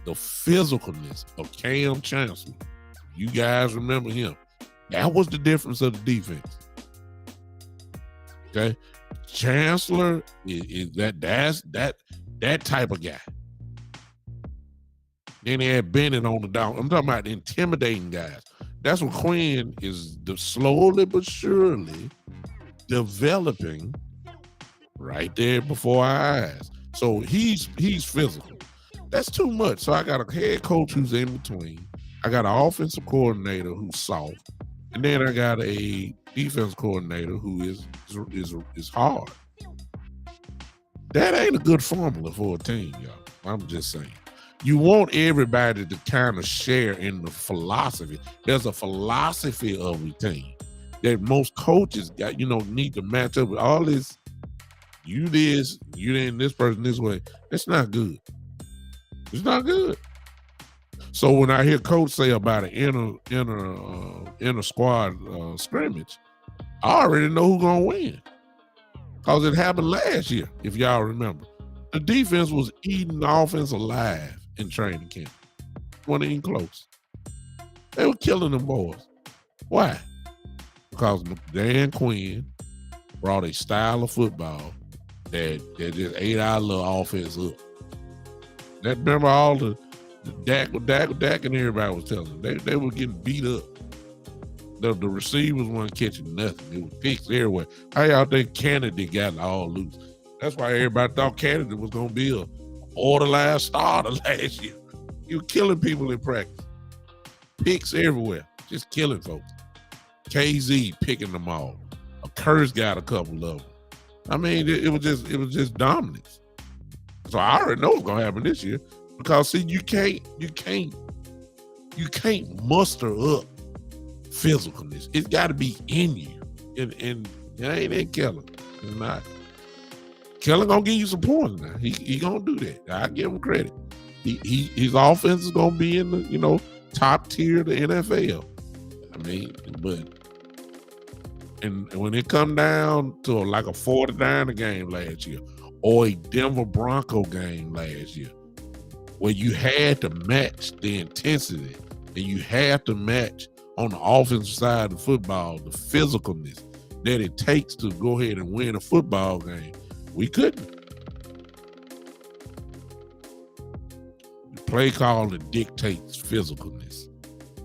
The physicalness of Cam Chancellor, you guys remember him. That was the difference of the defense. Okay? Chancellor is that type of guy. Then they had Bennett on the down. I'm talking about intimidating guys. That's what Quinn is slowly but surely developing right there before our eyes. So he's physical. That's too much. So I got a head coach who's in between. I got an offensive coordinator who's soft. And then I got a defense coordinator who is hard. That ain't a good formula for a team, y'all. I'm just saying. You want everybody to kind of share in the philosophy. There's a philosophy of a team that most coaches got, need to match up with all this. You then this person this way. It's not good. It's not good. So when I hear coach say about an inner squad scrimmage, I already know who's gonna win. Cause it happened last year, if y'all remember. The defense was eating the offense alive in training camp. Wasn't even close. They were killing them boys. Why? Because Dan Quinn brought a style of football that just ate our little offense up. That remember all the Dak and everybody was telling them. They were getting beat up. The receivers weren't catching nothing. It was picks everywhere. How y'all think Kennedy got all loose? That's why everybody thought Kennedy was going to be a borderline starter last year. He was killing people in practice. Picks everywhere. Just killing folks. KZ picking them all. A Curse got a couple of them. I mean, it was just dominance. So I already know what's going to happen this year. Because see, you can't muster up physicalness. It's got to be in you, and it ain't Kellen. It's not. Kellen gonna give you some points now. He gonna do that. I give him credit. His offense is gonna be in the top tier of the NFL. I mean, and when it come down to like a 49er game last year or a Denver Bronco game last year, where you had to match the intensity and you had to match on the offensive side of football the physicalness that it takes to go ahead and win a football game, we couldn't. The play calling dictates physicalness.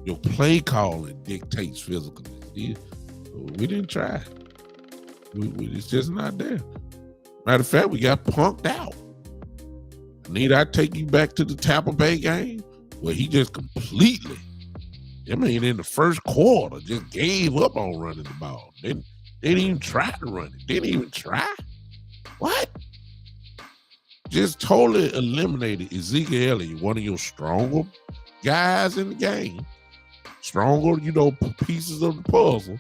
Your play calling dictates physicalness. We didn't try. It's just not there. Matter of fact, we got punked out. Need I take you back to the Tampa Bay game where he just completely, in the first quarter, just gave up on running the ball. They didn't even try to run it. Didn't even try. What? Just totally eliminated Ezekiel Elliott, one of your stronger guys in the game. Stronger, pieces of the puzzle.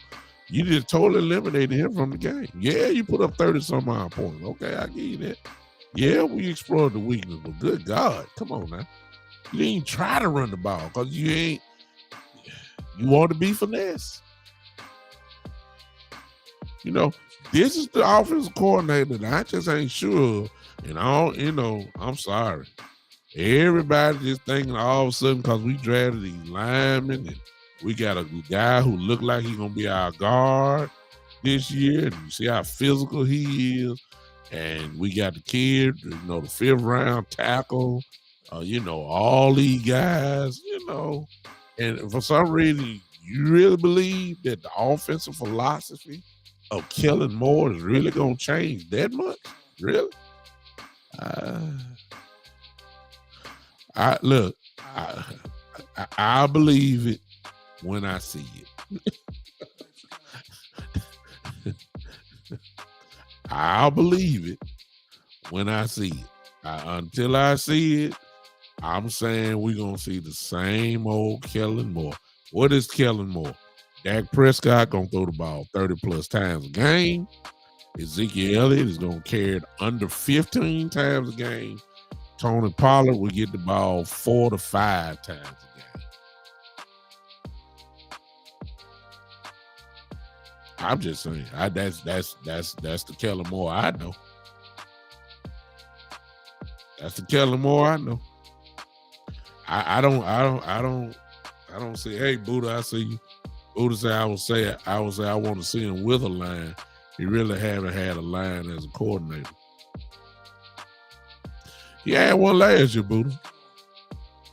You just totally eliminated him from the game. Yeah, you put up 30-some odd points. Okay, I give you that. Yeah, we explored the weakness, but good God, come on now. You didn't even try to run the ball because you want to be finesse. This is the offensive coordinator that I just ain't sure. And I'm sorry. Everybody just thinking all of a sudden because we drafted these linemen and we got a guy who looked like he's going to be our guard this year. And you see how physical he is. And we got the kid, the 5th round tackle, all these guys, And for some reason, you really believe that the offensive philosophy of Kellen Moore is really going to change that much? Really? I look. I believe it when I see it. I'll believe it when I see it. Until I see it, I'm saying we're going to see the same old Kellen Moore. What is Kellen Moore? Dak Prescott going to throw the ball 30-plus times a game. Ezekiel Elliott is going to carry it under 15 times a game. Tony Pollard will get the ball 4 to 5 times a game. I'm just saying, that's the Kellen Moore I know. That's the Kellen Moore I know. I don't say, hey Buddha, I see you. Buddha say I would say I want to see him with a line. He really haven't had a line as a coordinator. He had one last year, Buddha.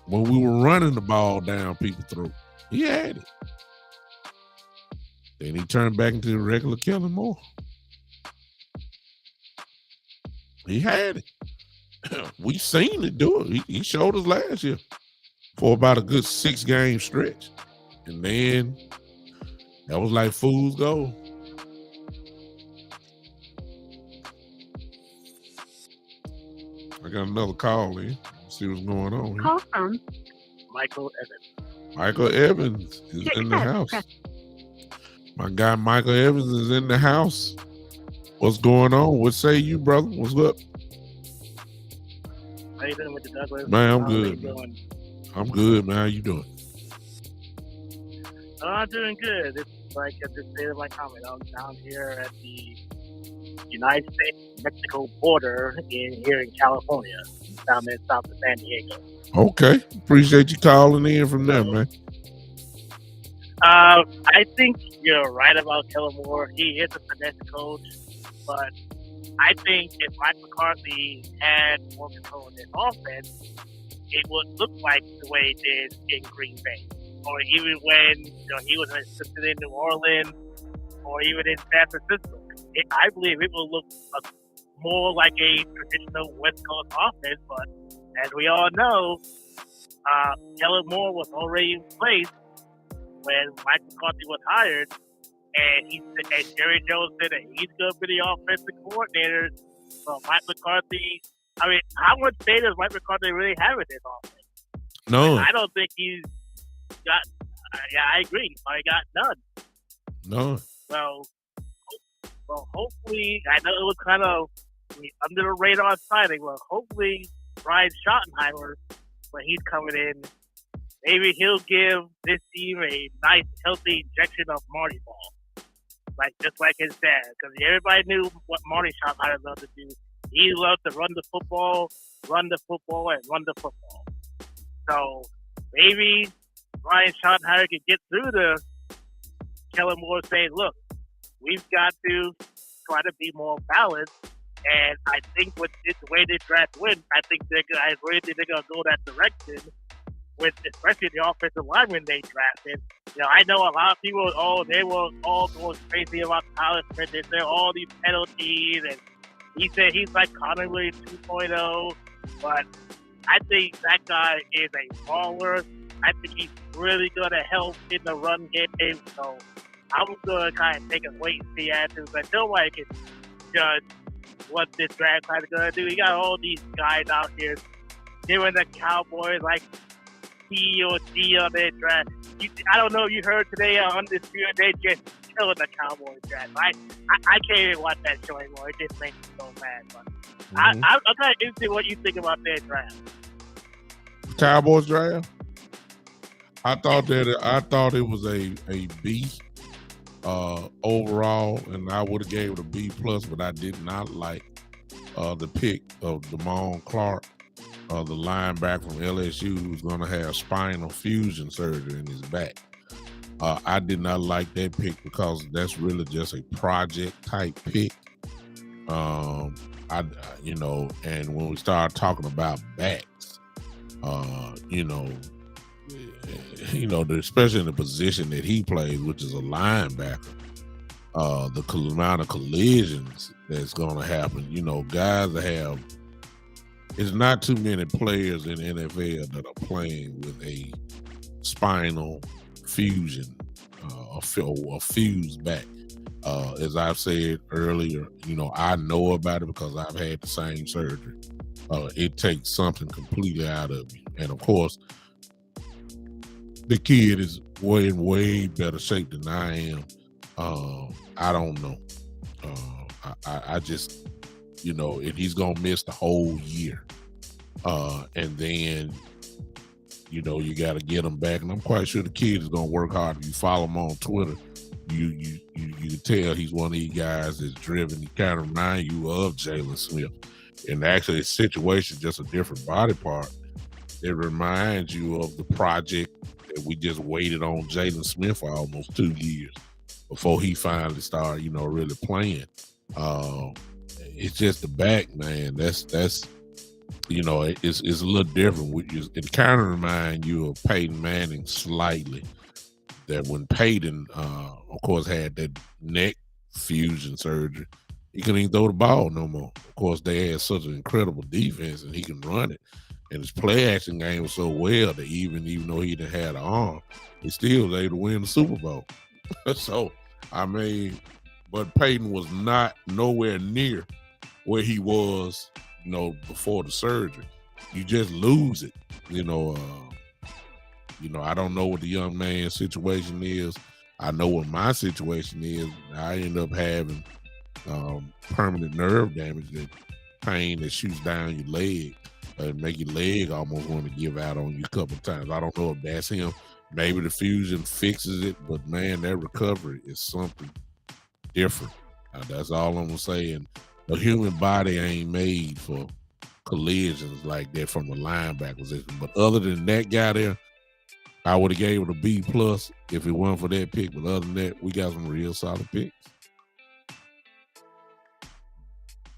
When we were running the ball down people's throat. He had it. Then he turned back into the regular Kellen Moore. He had it. We seen it do it. He showed us last year for about a good 6-game stretch. And then that was like fool's gold. I got another call in. Let's see what's going on here. Call from Michael Evans. Michael Evans is in the house. My guy Michael Evans is in the house. What's going on? What say you, brother? What's up? How you doing, Mr. Douglas? Man, I'm good. Man. I'm good, man. How you doing? I'm doing good. It's like I just stated my comment. I'm down here at the United States-Mexico border here in California, down there south of San Diego. Okay. Appreciate you calling in from there, man. I think you're right about Kellen Moore. He is a finesse coach, but I think if Mike McCarthy had more control in his offense, it would look like the way it did in Green Bay, or even when he was an assistant in New Orleans, or even in San Francisco. I believe it will look more like a traditional West Coast offense. But as we all know, Kellen Moore was already in place when Mike McCarthy was hired, and Jerry Jones said that he's going to be the offensive coordinator. So Mike McCarthy, I mean, how much say does Mike McCarthy really have in his offense? No. I don't think he's got, I agree. I got none. No. Well, hopefully, I know it was kind of under the radar signing. Well, hopefully, Brian Schottenheimer, when he's coming in, maybe he'll give this team a nice, healthy injection of Marty ball, just like his dad. Because everybody knew what Marty Schottenheimer loved to do. He loved to run the football, and run the football. So maybe Brian Schottenheimer can get through to Kellen Moore saying, look, we've got to try to be more balanced. And I think with the way they draft wins, I really think they're going to go that direction with especially the offensive linemen they drafted. I know a lot of people, they were all going crazy about Tyler Smith. They said all these penalties, and he said he's like Conor Williams 2.0. But I think that guy is a baller. I think he's really going to help in the run game. So I'm going to kind of take a wait and see attitude, but nobody can judge what this draft class is going to do. You got all these guys out here giving the Cowboys like C or D on their draft. I don't know if you heard today on this video, they just killing the Cowboys draft. I can't even watch that show anymore. It just makes me so mad. But I'm kind of interested in what you think about their draft. Cowboys draft? I thought it was a B overall, and I would have gave it a B plus, but I did not like the pick of Damone Clark, the linebacker from LSU, who's going to have spinal fusion surgery in his back. I did not like that pick because that's really just a project type pick. And when we start talking about backs, especially in the position that he plays, which is a linebacker, the amount of collisions that's going to happen. Guys that have it's not too many players in the NFL that are playing with a spinal fusion or fused back. As I've said earlier, I know about it because I've had the same surgery. It takes something completely out of you. And of course, the kid is in way better shape than I am. I don't know. I just, and he's going to miss the whole year. And then, you got to get him back. And I'm quite sure the kid is going to work hard. If you follow him on Twitter, you can tell he's one of these guys that's driven. He kind of reminds you of Jalen Smith. And actually, his situation just a different body part. It reminds you of the project that we just waited on Jalen Smith for almost 2 years before he finally started, really playing. It's just the back, man. That's it's a little different. It kind of reminds you of Peyton Manning slightly. That when Peyton, of course, had that neck fusion surgery, he couldn't even throw the ball no more. Of course, they had such an incredible defense, and he can run it. And his play action game was so well that even though he didn't have the arm, he still was able to win the Super Bowl. So, but Peyton was not nowhere near where he was, before the surgery. You just lose it, I don't know what the young man's situation is. I know what my situation is. I end up having permanent nerve damage, that pain that shoots down your leg and make your leg almost want to give out on you a couple of times. I don't know if that's him. Maybe the fusion fixes it, but man, that recovery is something different. That's all I'm gonna say. And the human body ain't made for collisions like that from the linebacker position. But other than that guy there, I would have gave it a B+ if it wasn't for that pick. But other than that, we got some real solid picks.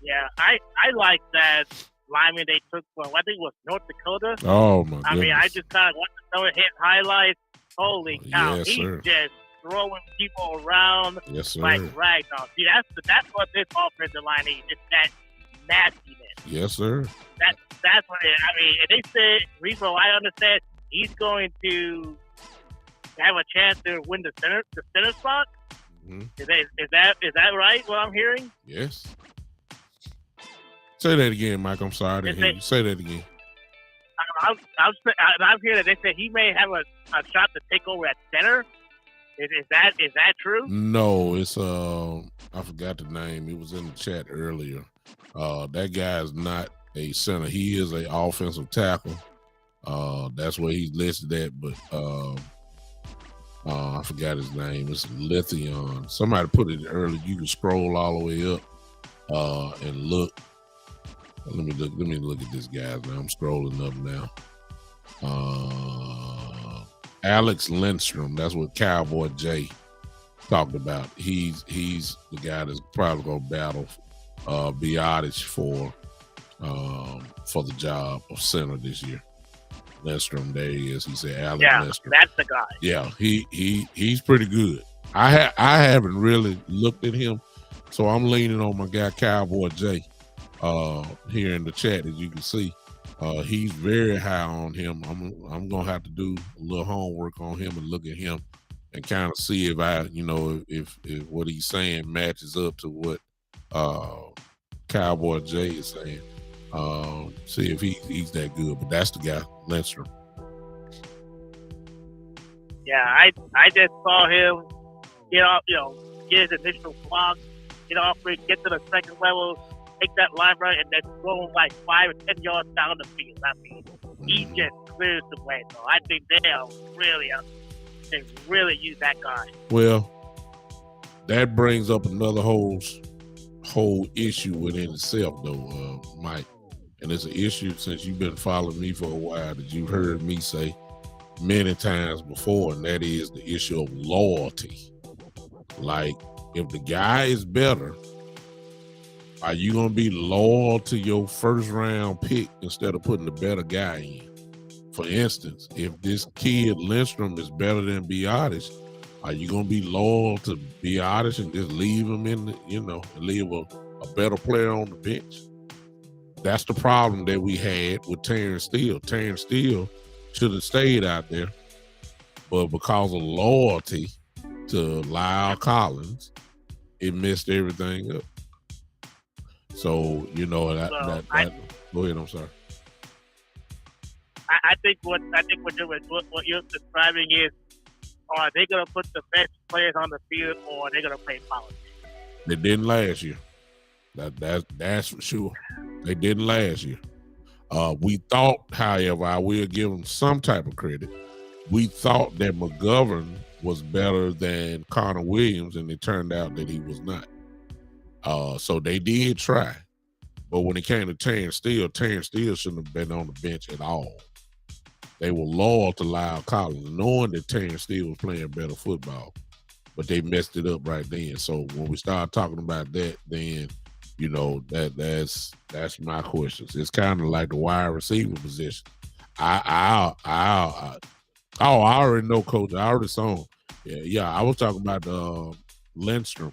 Yeah, I like that lineman they took from, I think it was North Dakota. Oh, my goodness. I mean, I just kind of want to know it, hit highlights. Holy cow. Yes, He's sir. just throwing people around like ragdoll. See, that's what this offensive line is. It's that nastiness. Yes, sir. That's what it, I mean, and they said, Revo, I understand he's going to have a chance to win the center spot. Mm-hmm. Is that right? What I'm hearing? Yes. Say that again, Mike. I'm sorry. I didn't hear you. Say that again. I'm hearing that they said he may have a shot to take over at center. Is that true? No, it's I forgot the name. It was in the chat earlier. That guy is not a center. He is an offensive tackle. That's where he's listed at, but I forgot his name. It's Lithion. Somebody put it earlier. You can scroll all the way up and look. Let me look at this guy now. I'm scrolling up now. Alex Lindstrom. That's what Cowboy J talked about. He's the guy that's probably gonna battle Biotic for the job of center this year. Lindstrom, there he is. He said Alex Lindstrom. That's the guy. Yeah, he's pretty good. I haven't really looked at him, so I'm leaning on my guy Cowboy J. Here in the chat, as you can see, he's very high on him. I'm gonna have to do a little homework on him and look at him and kind of see if if what he's saying matches up to what Cowboy J is saying. See if he's that good. But that's the guy, Lindstrom. Yeah, I just saw him get off, get his initial block, get off it, get to the second level, take that line right, and then throw him like 5 or 10 yards down the field. I mean, he just clears the way. So I think they'll really use that guy. Well, that brings up another whole issue within itself, though, Mike. And it's an issue since you've been following me for a while that you've heard me say many times before, and that is the issue of loyalty. Like, if the guy is better, are you going to be loyal to your first round pick instead of putting the better guy in? For instance, if this kid Lindstrom is better than Biotic, are you going to be loyal to Biotic and just leave him in, leave a better player on the bench? that's the problem that we had with Terrence Steele. Terrence Steele should have stayed out there, but because of loyalty to Lyle Collins, it messed everything up. So, you know, that go ahead, I'm sorry. I think what you're describing is, are they going to put the best players on the field, or are they going to play politics? They didn't last year. That's for sure. They didn't last year. We thought, however, I will give them some type of credit. We thought that McGovern was better than Connor Williams, and it turned out that he was not. So they did try. But when it came to Terrence Steele shouldn't have been on the bench at all. They were loyal to Lyle Collins, knowing that Terrence Steele was playing better football, but they messed it up right then. So when we start talking about that, then, you know, that's my questions. It's kind of like the wide receiver position. I already know, Coach. I already saw him. Yeah. I was talking about Lindstrom.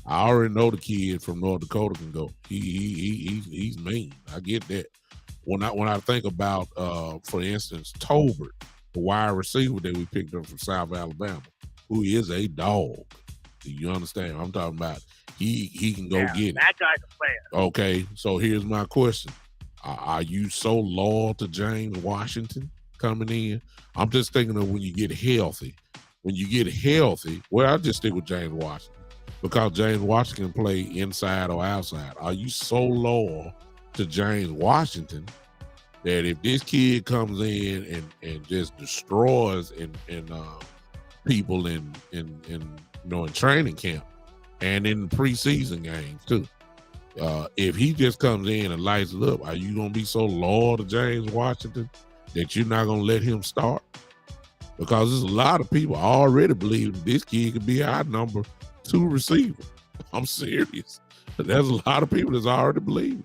I already know the kid from North Dakota can go. He's mean. I get that. When I think about, for instance, Tolbert, the wide receiver that we picked up from South Alabama, who is a dog. Do you understand what I'm talking about? He can go get it. That guy's a player. Okay, so here's my question. Are you so loyal to James Washington coming in? I'm just thinking of when you get healthy. When you get healthy, well, I'll just stick with James Washington because James Washington can play inside or outside. Are you so loyal to James Washington that if this kid comes in and just destroys people in training camp and in the preseason games too, if he just comes in and lights it up, are you gonna be so loyal to James Washington that you're not gonna let him start? Because there's a lot of people already believe this kid could be our number 2 receiver. I'm serious. There's a lot of people that's already believing.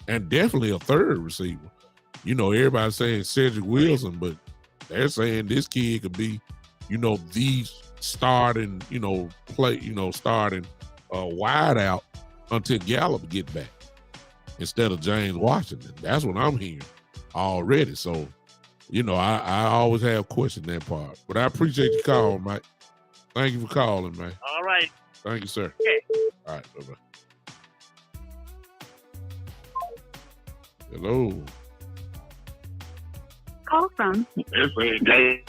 And definitely a 3rd receiver. You know, everybody's saying Cedric Wilson, but they're saying this kid could be, you know, the starting, starting wide out until Gallup get back instead of James Washington. That's what I'm hearing already. So, you know, I always have questioned that part. But I appreciate your call, Mike. Thank you for calling, man. All right. Thank you, sir. Okay. All right, bye-bye. Hello. Call from. To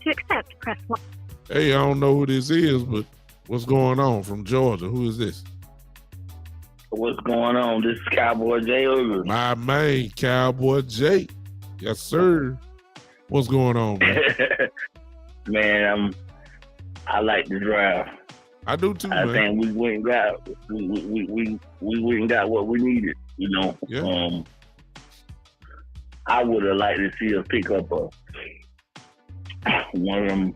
accept, press 1. Hey, I don't know who this is, but what's going on from Georgia? Who is this? What's going on? This is Cowboy J. Ogre. My man, Cowboy J. Yes, sir. What's going on, man? Man, I like the draft. I do too, man. I think we went and got we went and got what we needed. You know, yeah. I would have liked to see us pick up one of them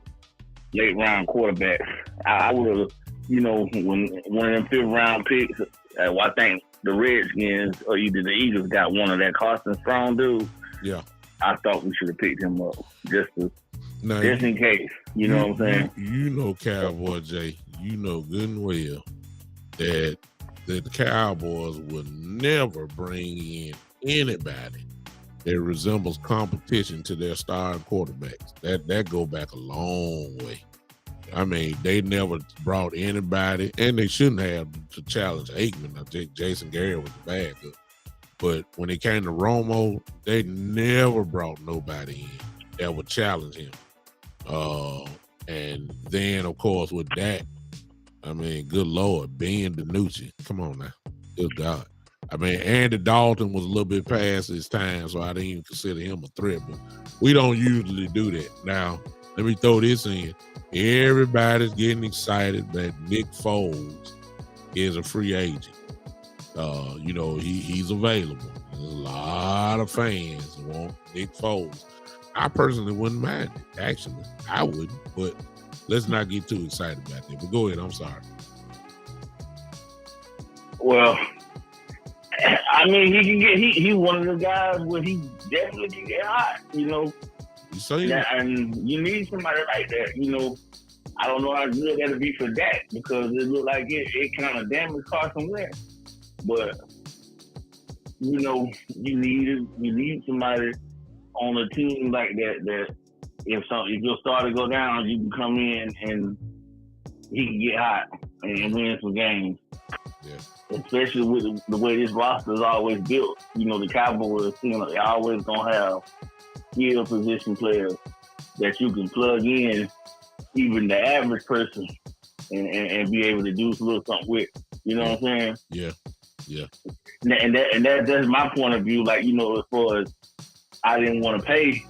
late round quarterbacks. I would have, you know, when one of them 5th round picks. I think the Redskins or either the Eagles got one of that Carson Strong dude. Yeah, I thought we should have picked him up just in case. You know what I'm saying? You know, Cowboy J. You know good and well that the Cowboys would never bring in anybody that resembles competition to their starting quarterbacks. That go back a long way. I mean, they never brought anybody, and they shouldn't have, to challenge Aikman. I think Jason Garrett was the backup. But when it came to Romo, they never brought nobody in that would challenge him. And then, of course, with that, I mean, good Lord, Ben DiNucci. Come on now. Good God. I mean, Andy Dalton was a little bit past his time, so I didn't even consider him a threat. But we don't usually do that. Now, let me throw this in. Everybody's getting excited that Nick Foles is a free agent. You know, he's available. There's a lot of fans who want Nick Foles. I personally wouldn't mind it. Actually, I wouldn't. But let's not get too excited about that. But go ahead. I'm sorry. Well, I mean, he can get. He's one of the guys where he definitely can get hot. You know. You say that, and you need somebody like that. You know, I don't know how good that'll be for Dak because it looked like it kind of damaged Carson Wentz. But you need somebody on a team like that if your starter go down, you can come in and he can get hot and win some games. Yeah. Especially with the way this roster is always built. The Cowboys, they always gonna have skill position players that you can plug in, even the average person, and be able to do a little something with. You know what I'm saying? Yeah. Yeah. And that's my point of view. Like, as far as I didn't want to pay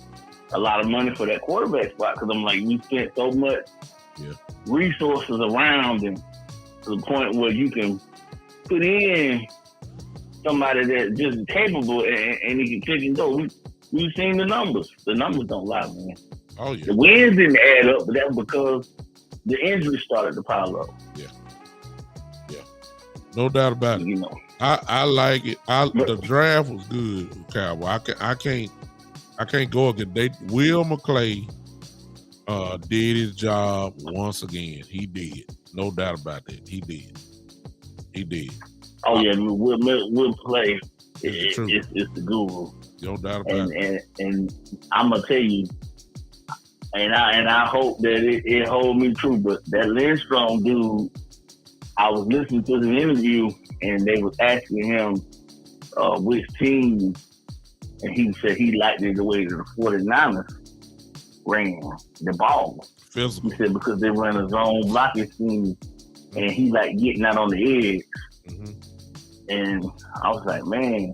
a lot of money for that quarterback spot because I'm like, we spent so much resources around him to the point where you can put in somebody that's just capable and he can kick and go. We've seen the numbers. The numbers don't lie, man. Oh, yeah. The wins didn't add up, but that's because the injuries started to pile up. Yeah. Yeah. No doubt about it. I like it. The draft was good, Cowboy. I can't go against. Will McClay did his job once again. He did. No doubt about that. He did. Oh yeah, we'll play. It's the guru. No doubt about it. And I'm gonna tell you, and I hope that it hold me true. But that Lindstrom dude, I was listening to the interview, and they was asking him which team, and he said he liked it the way the 49ers ran the ball. Physical. He said because they run a zone blocking scheme, and he like getting out on the edge. Mm-hmm. And I was like, man,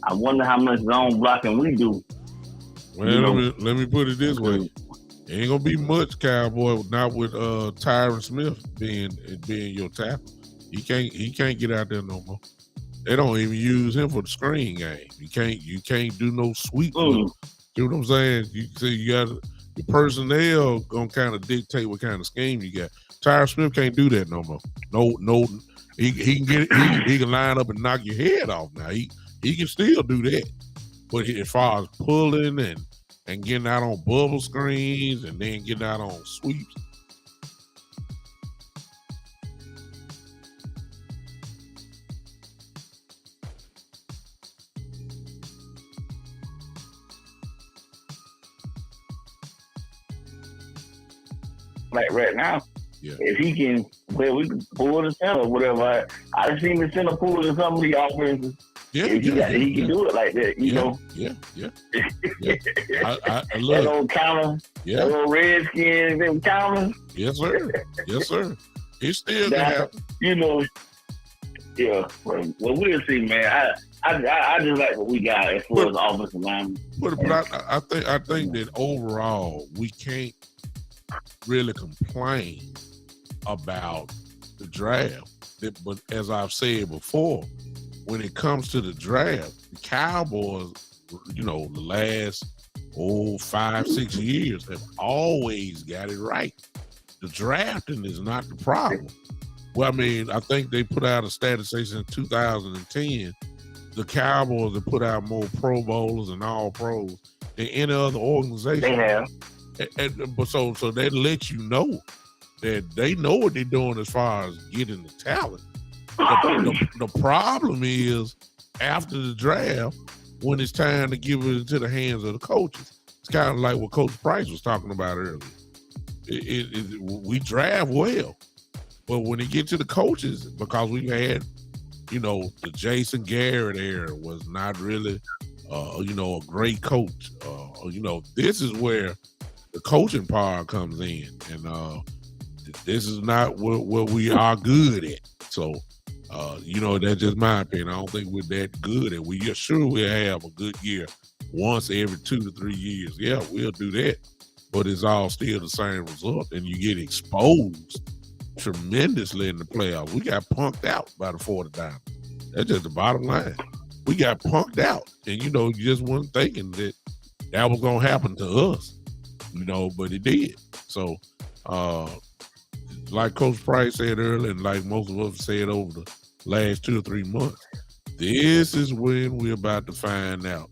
I wonder how much zone blocking we do. Well, let me put it this way. Ain't gonna be much, Cowboy, not with Tyron Smith being your tackle. He can't get out there no more. They don't even use him for the screen game. You can't do no sweep. You know what I'm saying? You got the personnel gonna kind of dictate what kind of scheme you got. Tyron Smith can't do that no more. No. He can he can line up and knock your head off now. He can still do that. But as far as pulling and getting out on bubble screens and then getting out on sweeps. Like right now, if he can, we can pull the center or whatever. I seen the center pull in some of the offenses. Yeah, he can do it like that, you know. Yeah. I love that old counter. Yeah. That old Redskins, them counters. Yes, sir. It's still gonna happen. Yeah. Well, we'll see, man. I just like what we got as far as offensive linemen. But I think that overall we can't really complain about the draft. But as I've said before, when it comes to the draft, the Cowboys, the last 5-6 years have always got it right. The drafting is not the problem. Well, I mean, I think they put out a statistic in 2010. The Cowboys have put out more Pro Bowlers and All Pros than any other organization. They have. So that lets you know that they know what they're doing as far as getting the talent. The problem is after the draft, when it's time to give it into the hands of the coaches. It's kind of like what Coach Price was talking about earlier. We draft well, but when it gets to the coaches, because we've had, the Jason Garrett era was not really, a great coach. This is where the coaching power comes in, and this is not what we are good at. So, that's just my opinion. I don't think we're that good at. We're sure we'll have a good year once every 2 to 3 years. Yeah, we'll do that, but it's all still the same result, and you get exposed tremendously in the playoffs. We got punked out by the 49ers. That's just the bottom line. We got punked out, and you just weren't thinking that was gonna happen to us. But it did. So, like Coach Price said earlier, and like most of us said over the last 2 or 3 months, this is when we're about to find out,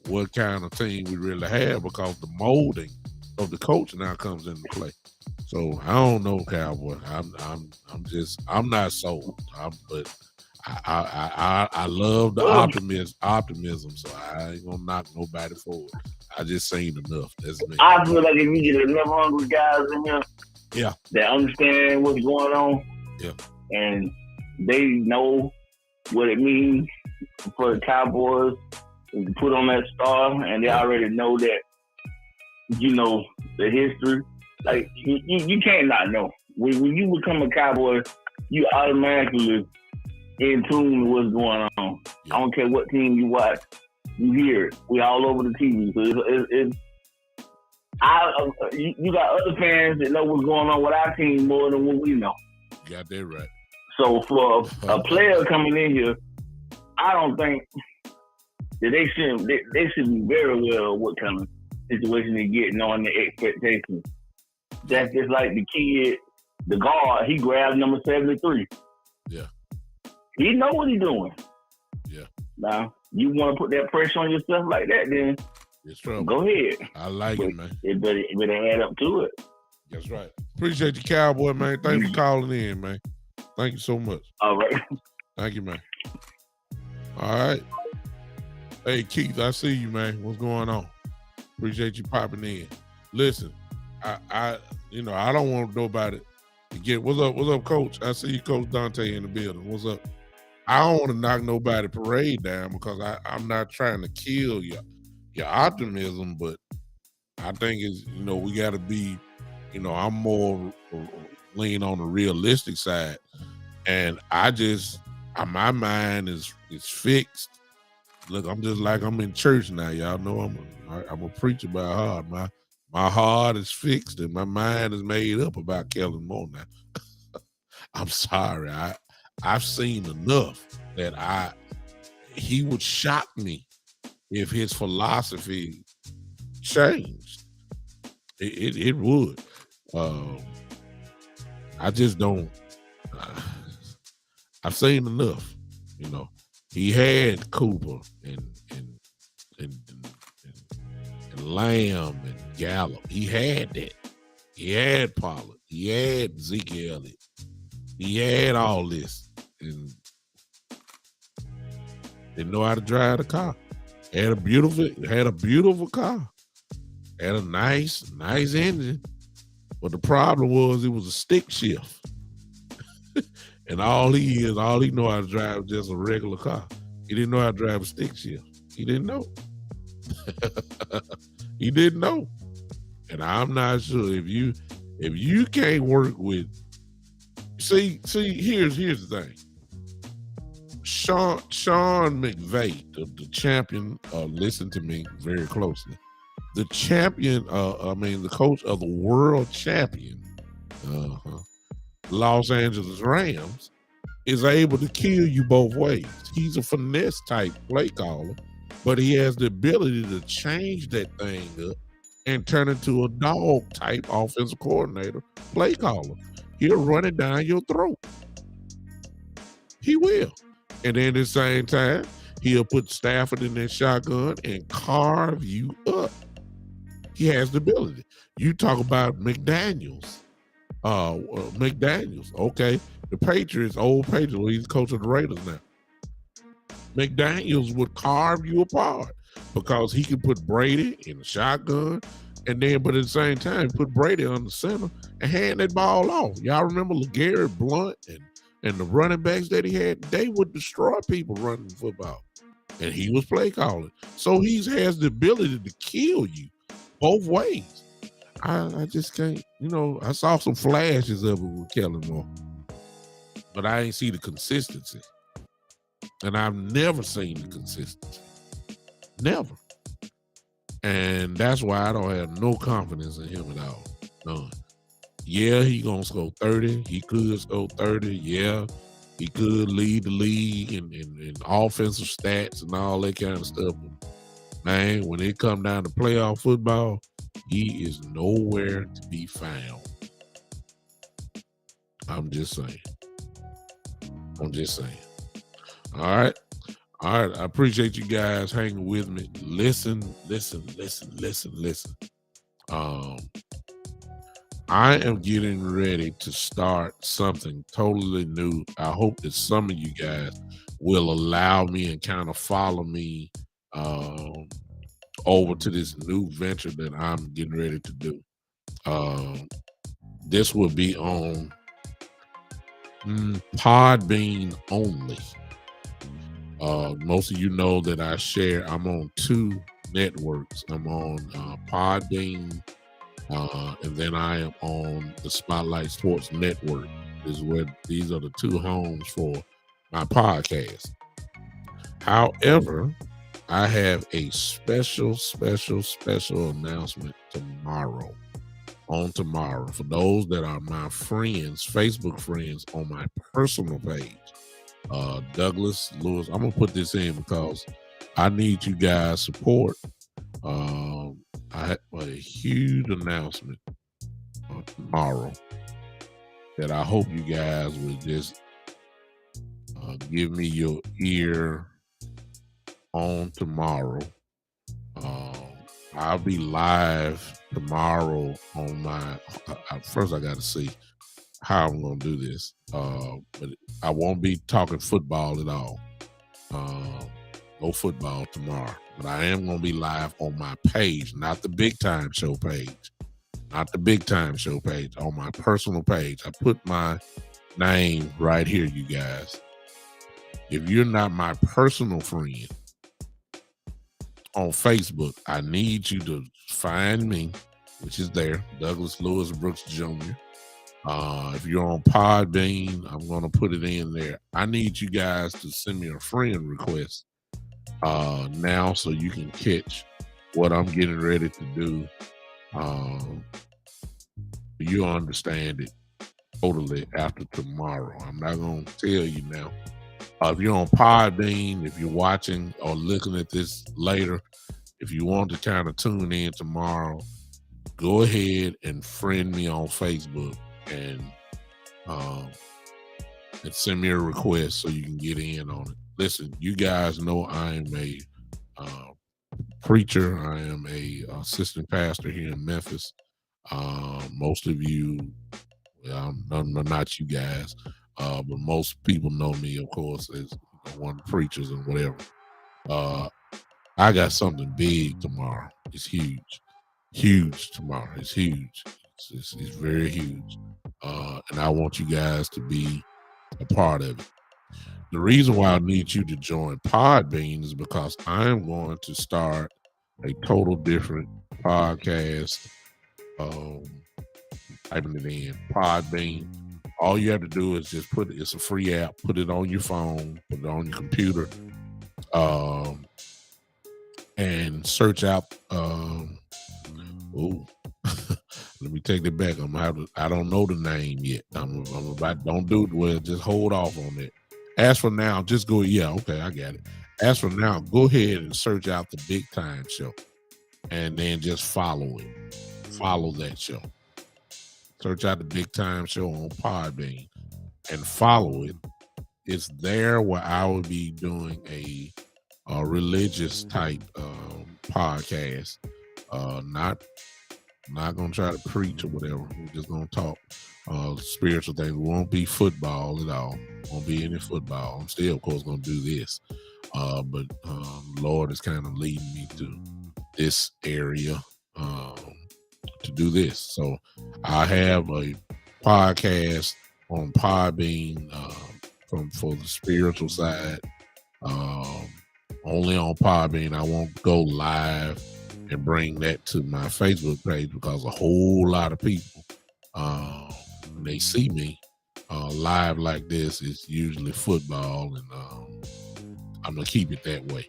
what kind of team we really have, because the molding of the coach now comes into play. So I don't know, Cowboy. I'm not sold. But I love the optimism, so I ain't gonna knock nobody for it. I just seen enough. That's me. I feel like if you get enough hungry guys in here, Yeah, that understand what's going on, yeah, and they know what it means for the Cowboys to put on that star, and they already know that, you know, the history. Like, you can't not know. When you become a Cowboy, you automatically in tune with what's going on. Yeah. I don't care what team you watch, you hear it. We all over the TV. So you got other fans that know what's going on with our team more than what we know. you got that right. So for a player coming in here, I don't think that they should be very well what kind of situation they get, knowing the expectations. That's just like the kid, the guard, he grabbed number 73. Yeah. He know what he's doing. Yeah. Now, you want to put that pressure on yourself like that, then It's trouble. go ahead. I like it, man. It better add up to it. That's right. Appreciate you, Cowboy, man. Thanks for calling in, man. Thank you so much. All right. Thank you, man. All right. Hey, Keith, I see you, man. What's going on? Appreciate you popping in. Listen, I don't want nobody to get. What's up, Coach? I see you, Coach Dante, in the building. What's up? I don't want to knock nobody parade down because I'm not trying to kill your optimism, but I think it's, we got to be, I'm more lean on the realistic side, and my mind is fixed. Look, I'm just like I'm in church now. Y'all know I'm a preacher by heart. My heart is fixed and my mind is made up about Kellen Moore now. I'm sorry. I've seen enough that he would shock me if his philosophy changed. It would. I just don't. I've seen enough. He had Cooper and Lamb and Gallup. He had that. He had Pollard. He had Zeke Elliott. He had all this, and didn't know how to drive the car. Had a beautiful car. Had a nice engine. But the problem was it was a stick shift. And all he know how to drive is just a regular car. He didn't know how to drive a stick shift. He didn't know. He didn't know. And I'm not sure if you can't work with. See, here's the thing. Sean McVay, the champion, listen to me very closely. The champion, the coach of the world champion, Los Angeles Rams, is able to kill you both ways. He's a finesse type play caller, but he has the ability to change that thing up and turn into a dog type offensive coordinator play caller. He'll run it down your throat. He will. And then at the same time, he'll put Stafford in that shotgun and carve you up. He has the ability. You talk about McDaniels. Okay. The Patriots, old Patriots, he's coach of the Raiders now. McDaniels would carve you apart because he could put Brady in the shotgun, and then, but at the same time, put Brady on the center and hand that ball off. Y'all remember LeGarrette Blount and the running backs that he had? They would destroy people running football, and he was play calling. So he has the ability to kill you both ways. I just can't, I saw some flashes of it with Kellen Moore, but I ain't see the consistency. And I've never seen the consistency. Never. And that's why I don't have no confidence in him at all. None. Yeah, he gonna score 30. He could score 30. Yeah, he could lead the league in offensive stats and all that kind of stuff. But man, when it come down to playoff football, he is nowhere to be found. I'm just saying. All right. I appreciate you guys hanging with me. Listen. I am getting ready to start something totally new. I hope that some of you guys will allow me and kind of follow me over to this new venture that I'm getting ready to do. This will be on Podbean only. Most of you know that I'm on 2 networks. I'm on Podbean, and then I am on the Spotlight Sports Network. These are the 2 homes for my podcast. However, I have a special announcement tomorrow. On tomorrow, for those that are my friends, Facebook friends on my personal page, Douglas Lewis. I'm gonna put this in because I need you guys' support. I have a huge announcement tomorrow that I hope you guys will just give me your ear on tomorrow. I'll be live tomorrow on my. First, I got to see how I'm going to do this. But I won't be talking football at all. No football tomorrow. But I am going to be live on my page, not the Big Time Show page. Not the Big Time Show page, on my personal page. I put my name right here, you guys. If you're not my personal friend on Facebook, I need you to find me, which is there, Douglas Lewis Brooks Jr. If you're on Podbean, I'm going to put it in there. I need you guys to send me a friend request now so you can catch what I'm getting ready to do. You'll understand it totally after tomorrow. I'm not going to tell you now. If you're on Podbean, if you're watching or looking at this later, if you want to kind of tune in tomorrow, go ahead and friend me on Facebook and send me a request so you can get in on it. Listen, you guys know I am a preacher. I am a assistant pastor here in Memphis. Most of you, well, not you guys, but most people know me, of course, as one of the preachers and whatever. I got something big tomorrow. It's huge tomorrow. It's huge. It's very huge. And I want you guys to be a part of it. The reason why I need you to join Podbean is because I am going to start a total different podcast. Typing it in, Podbean. All you have to do is just it's a free app, put it on your phone, put it on your computer, and search out. Let me take it back. I don't know the name yet. I'm about. Don't do it. Well, just hold off on it. As for now, just go. Yeah, okay, I got it. As for now, go ahead and search out the Big Time Show, and then just follow it. Follow that show. Search out the Big Time Show on Podbean and follow it. It's there where I will be doing a religious type podcast. Not gonna try to preach or whatever. We're just gonna talk spiritual things. It won't be football at all. Won't be any football. I'm still, of course, gonna do this. But Lord is kind of leading me to this area to do this. So I have a podcast on Podbean for the spiritual side. Only on Podbean. I won't go live and bring that to my Facebook page because a whole lot of people, when they see me live like this, it's usually football, and I'm gonna keep it that way.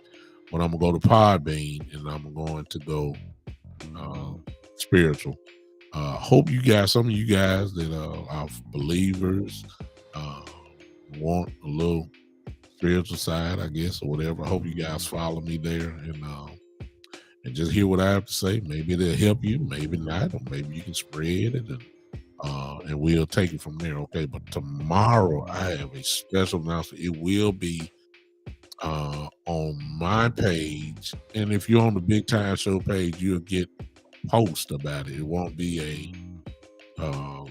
But I'm gonna go to Podbean and I'm going to go spiritual. Hope you guys, some of you guys that are believers, want a little spiritual side, I guess, or whatever. I hope you guys follow me there and just hear what I have to say. Maybe it'll help you, maybe not, or maybe you can spread it, and we'll take it from there. Okay, but tomorrow I have a special announcement. It will be on my page, and if you're on the Big Time Show page, you'll get post about it. It won't be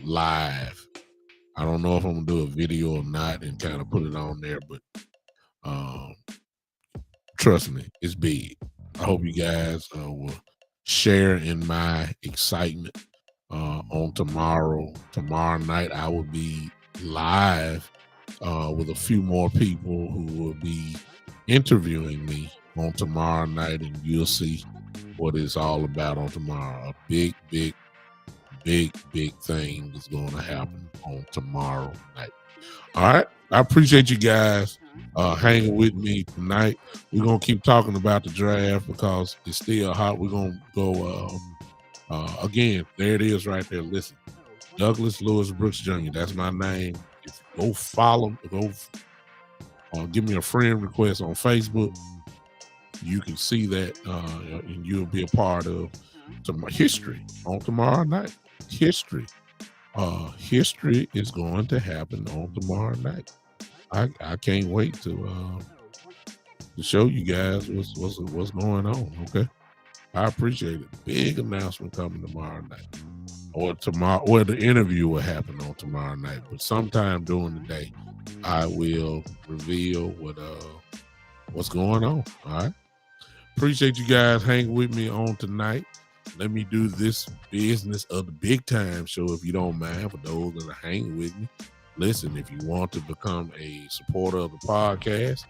live. I don't know if I'm gonna do a video or not and kind of put it on there, but trust me, it's big. I hope you guys will share in my excitement on tomorrow. Tomorrow night, I will be live with a few more people who will be interviewing me on tomorrow night, and you'll see what it's all about on tomorrow. A big thing is going to happen on tomorrow night. All right. I appreciate you guys hanging with me tonight. We're going to keep talking about the draft because it's still hot. We're going to go again. There it is right there. Listen, Douglas Lewis Brooks Jr. That's my name. Go follow, give me a friend request on Facebook. You can see that and you'll be a part of history on tomorrow night. History is going to happen on tomorrow night. I can't wait to show you guys what's going on. Okay, I appreciate it. Big announcement coming tomorrow night, or the interview will happen on tomorrow night. But sometime during the day, I will reveal what's going on. All right. Appreciate you guys hanging with me on tonight. Let me do this business of the Big Time Show, if you don't mind, for those that are hanging with me. Listen, if you want to become a supporter of the podcast,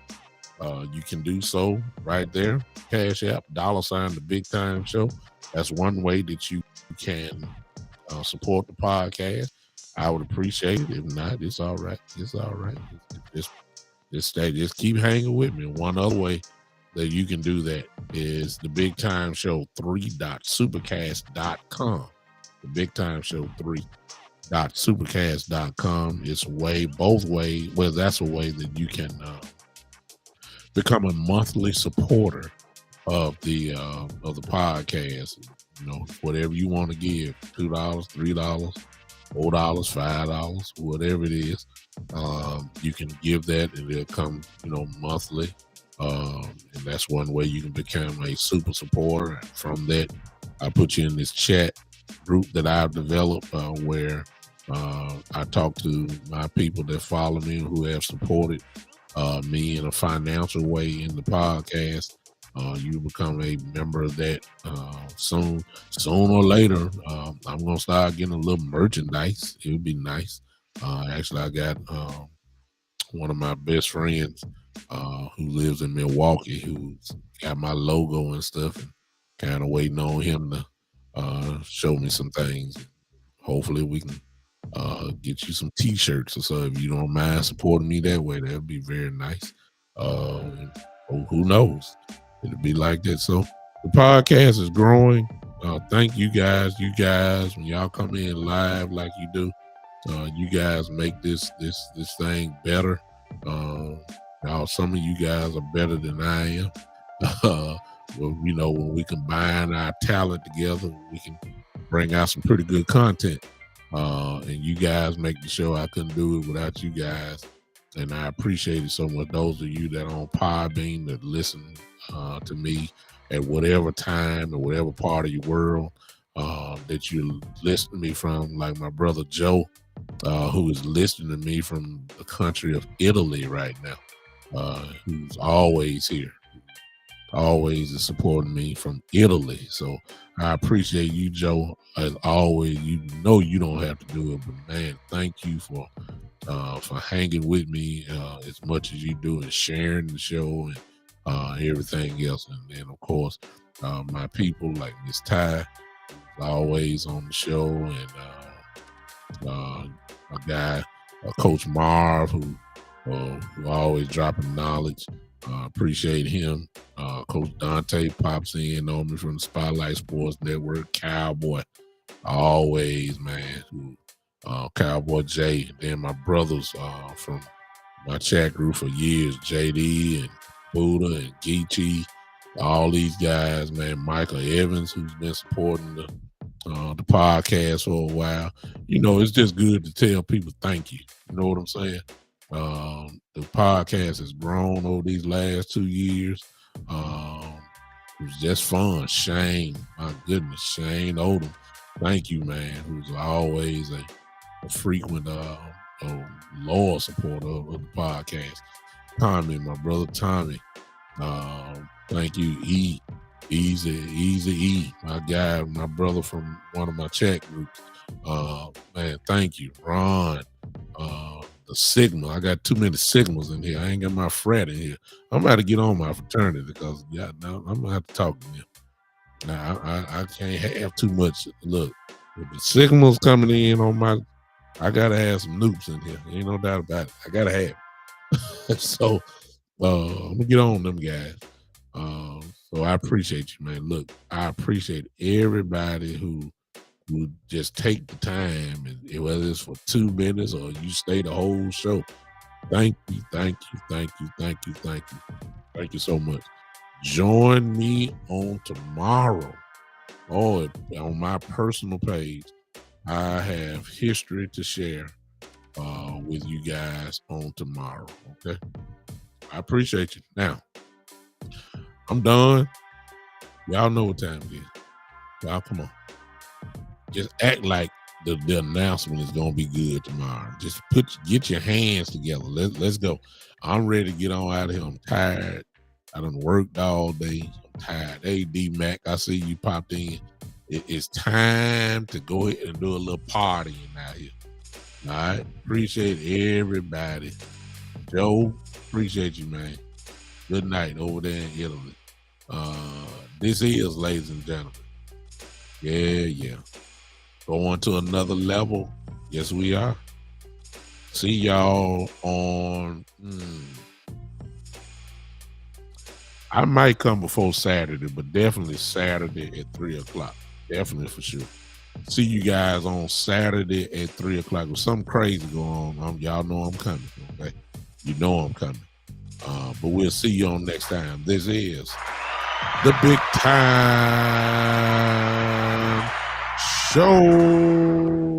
you can do so right there. Cash App, $ the Big Time Show. That's one way that you can support the podcast. I would appreciate it. If not, it's all right. It's all right. Just keep hanging with me. One other way that you can do that is the Big Time Show 3.supercast.com. The Big Time Show 3.supercast.com. It's both ways. Well, that's a way that you can become a monthly supporter of the podcast. You know, whatever you want to give, $2, $3, $4, $5, whatever it is, you can give that, and it'll come, monthly. And that's one way you can become a super supporter. And from that, I put you in this chat group that I've developed where I talk to my people that follow me and who have supported me in a financial way in the podcast. You become a member of that soon or later. I'm going to start getting a little merchandise. It would be nice. Actually, I got one of my best friends who lives in Milwaukee, who's got my logo and stuff, and kind of waiting on him to show me some things. Hopefully we can get you some t-shirts or so. If you don't mind supporting me that way, that'd be very nice. And who knows? It'll be like that. So the podcast is growing. Thank you guys. You guys, when y'all come in live like you do, you guys make this thing better. Now, some of you guys are better than I am. Well, when we combine our talent together, we can bring out some pretty good content. And you guys make the show. I couldn't do it without you guys. And I appreciate it so much. Those of you that are on Podbean that listen to me at whatever time or whatever part of your world that you listen to me from, like my brother Joe, who is listening to me from the country of Italy right now, who's always here, always is supporting me from Italy. So I appreciate you, Joe, as always. You don't have to do it, but man, thank you for hanging with me as much as you do and sharing the show and everything else. And then, of course, my people like Miss Ty, always on the show, and a guy, Coach Marv, who always dropping knowledge. Appreciate him. Coach Dante pops in on me from the Spotlight Sports Network. Cowboy, always, man. Cowboy Jay. And then my brothers from my chat group for years, JD and Buddha and Geechee. All these guys, man. Michael Evans, who's been supporting the podcast for a while. It's just good to tell people thank you. You know what I'm saying? The podcast has grown over these last 2 years. It was just fun. Shane, my goodness, Shane Odom thank you, man, who's always a frequent, loyal supporter of the podcast. Tommy, my brother Tommy. Thank you, Easy E, my guy, my brother from one of my chat groups. Man, thank you, Ron. The signal, I got too many signals in here. I ain't got my frat in here. I'm about to get on my fraternity because now I'm gonna have to talk to them. Now I can't have too much. Look, with the signals coming in on my, I gotta have some nukes in here. Ain't no doubt about it. I gotta have it. So I'm gonna get on them guys. So I appreciate you, man. Look, I appreciate everybody who just take the time, and whether it's for 2 minutes or you stay the whole show. Thank you so much. Join me on tomorrow. On my personal page, I have history to share with you guys on tomorrow. Okay, I appreciate you. Now, I'm done. Y'all know what time it is. Y'all, come on. Just act like the announcement is gonna be good tomorrow. Just get your hands together. Let's go. I'm ready to get on out of here. I'm tired. I done worked all day. I'm tired. Hey, D-Mac, I see you popped in. It's time to go ahead and do a little partying out here. All right. Appreciate everybody. Joe, appreciate you, man. Good night over there in Italy. This is, ladies and gentlemen. Yeah. Going to another level. Yes, we are. See y'all on. I might come before Saturday, but definitely Saturday at 3:00. Definitely for sure. See you guys on Saturday at 3:00. With something crazy going on, y'all know I'm coming. Okay, you know I'm coming. But we'll see you on next time. This is the Big Time Show.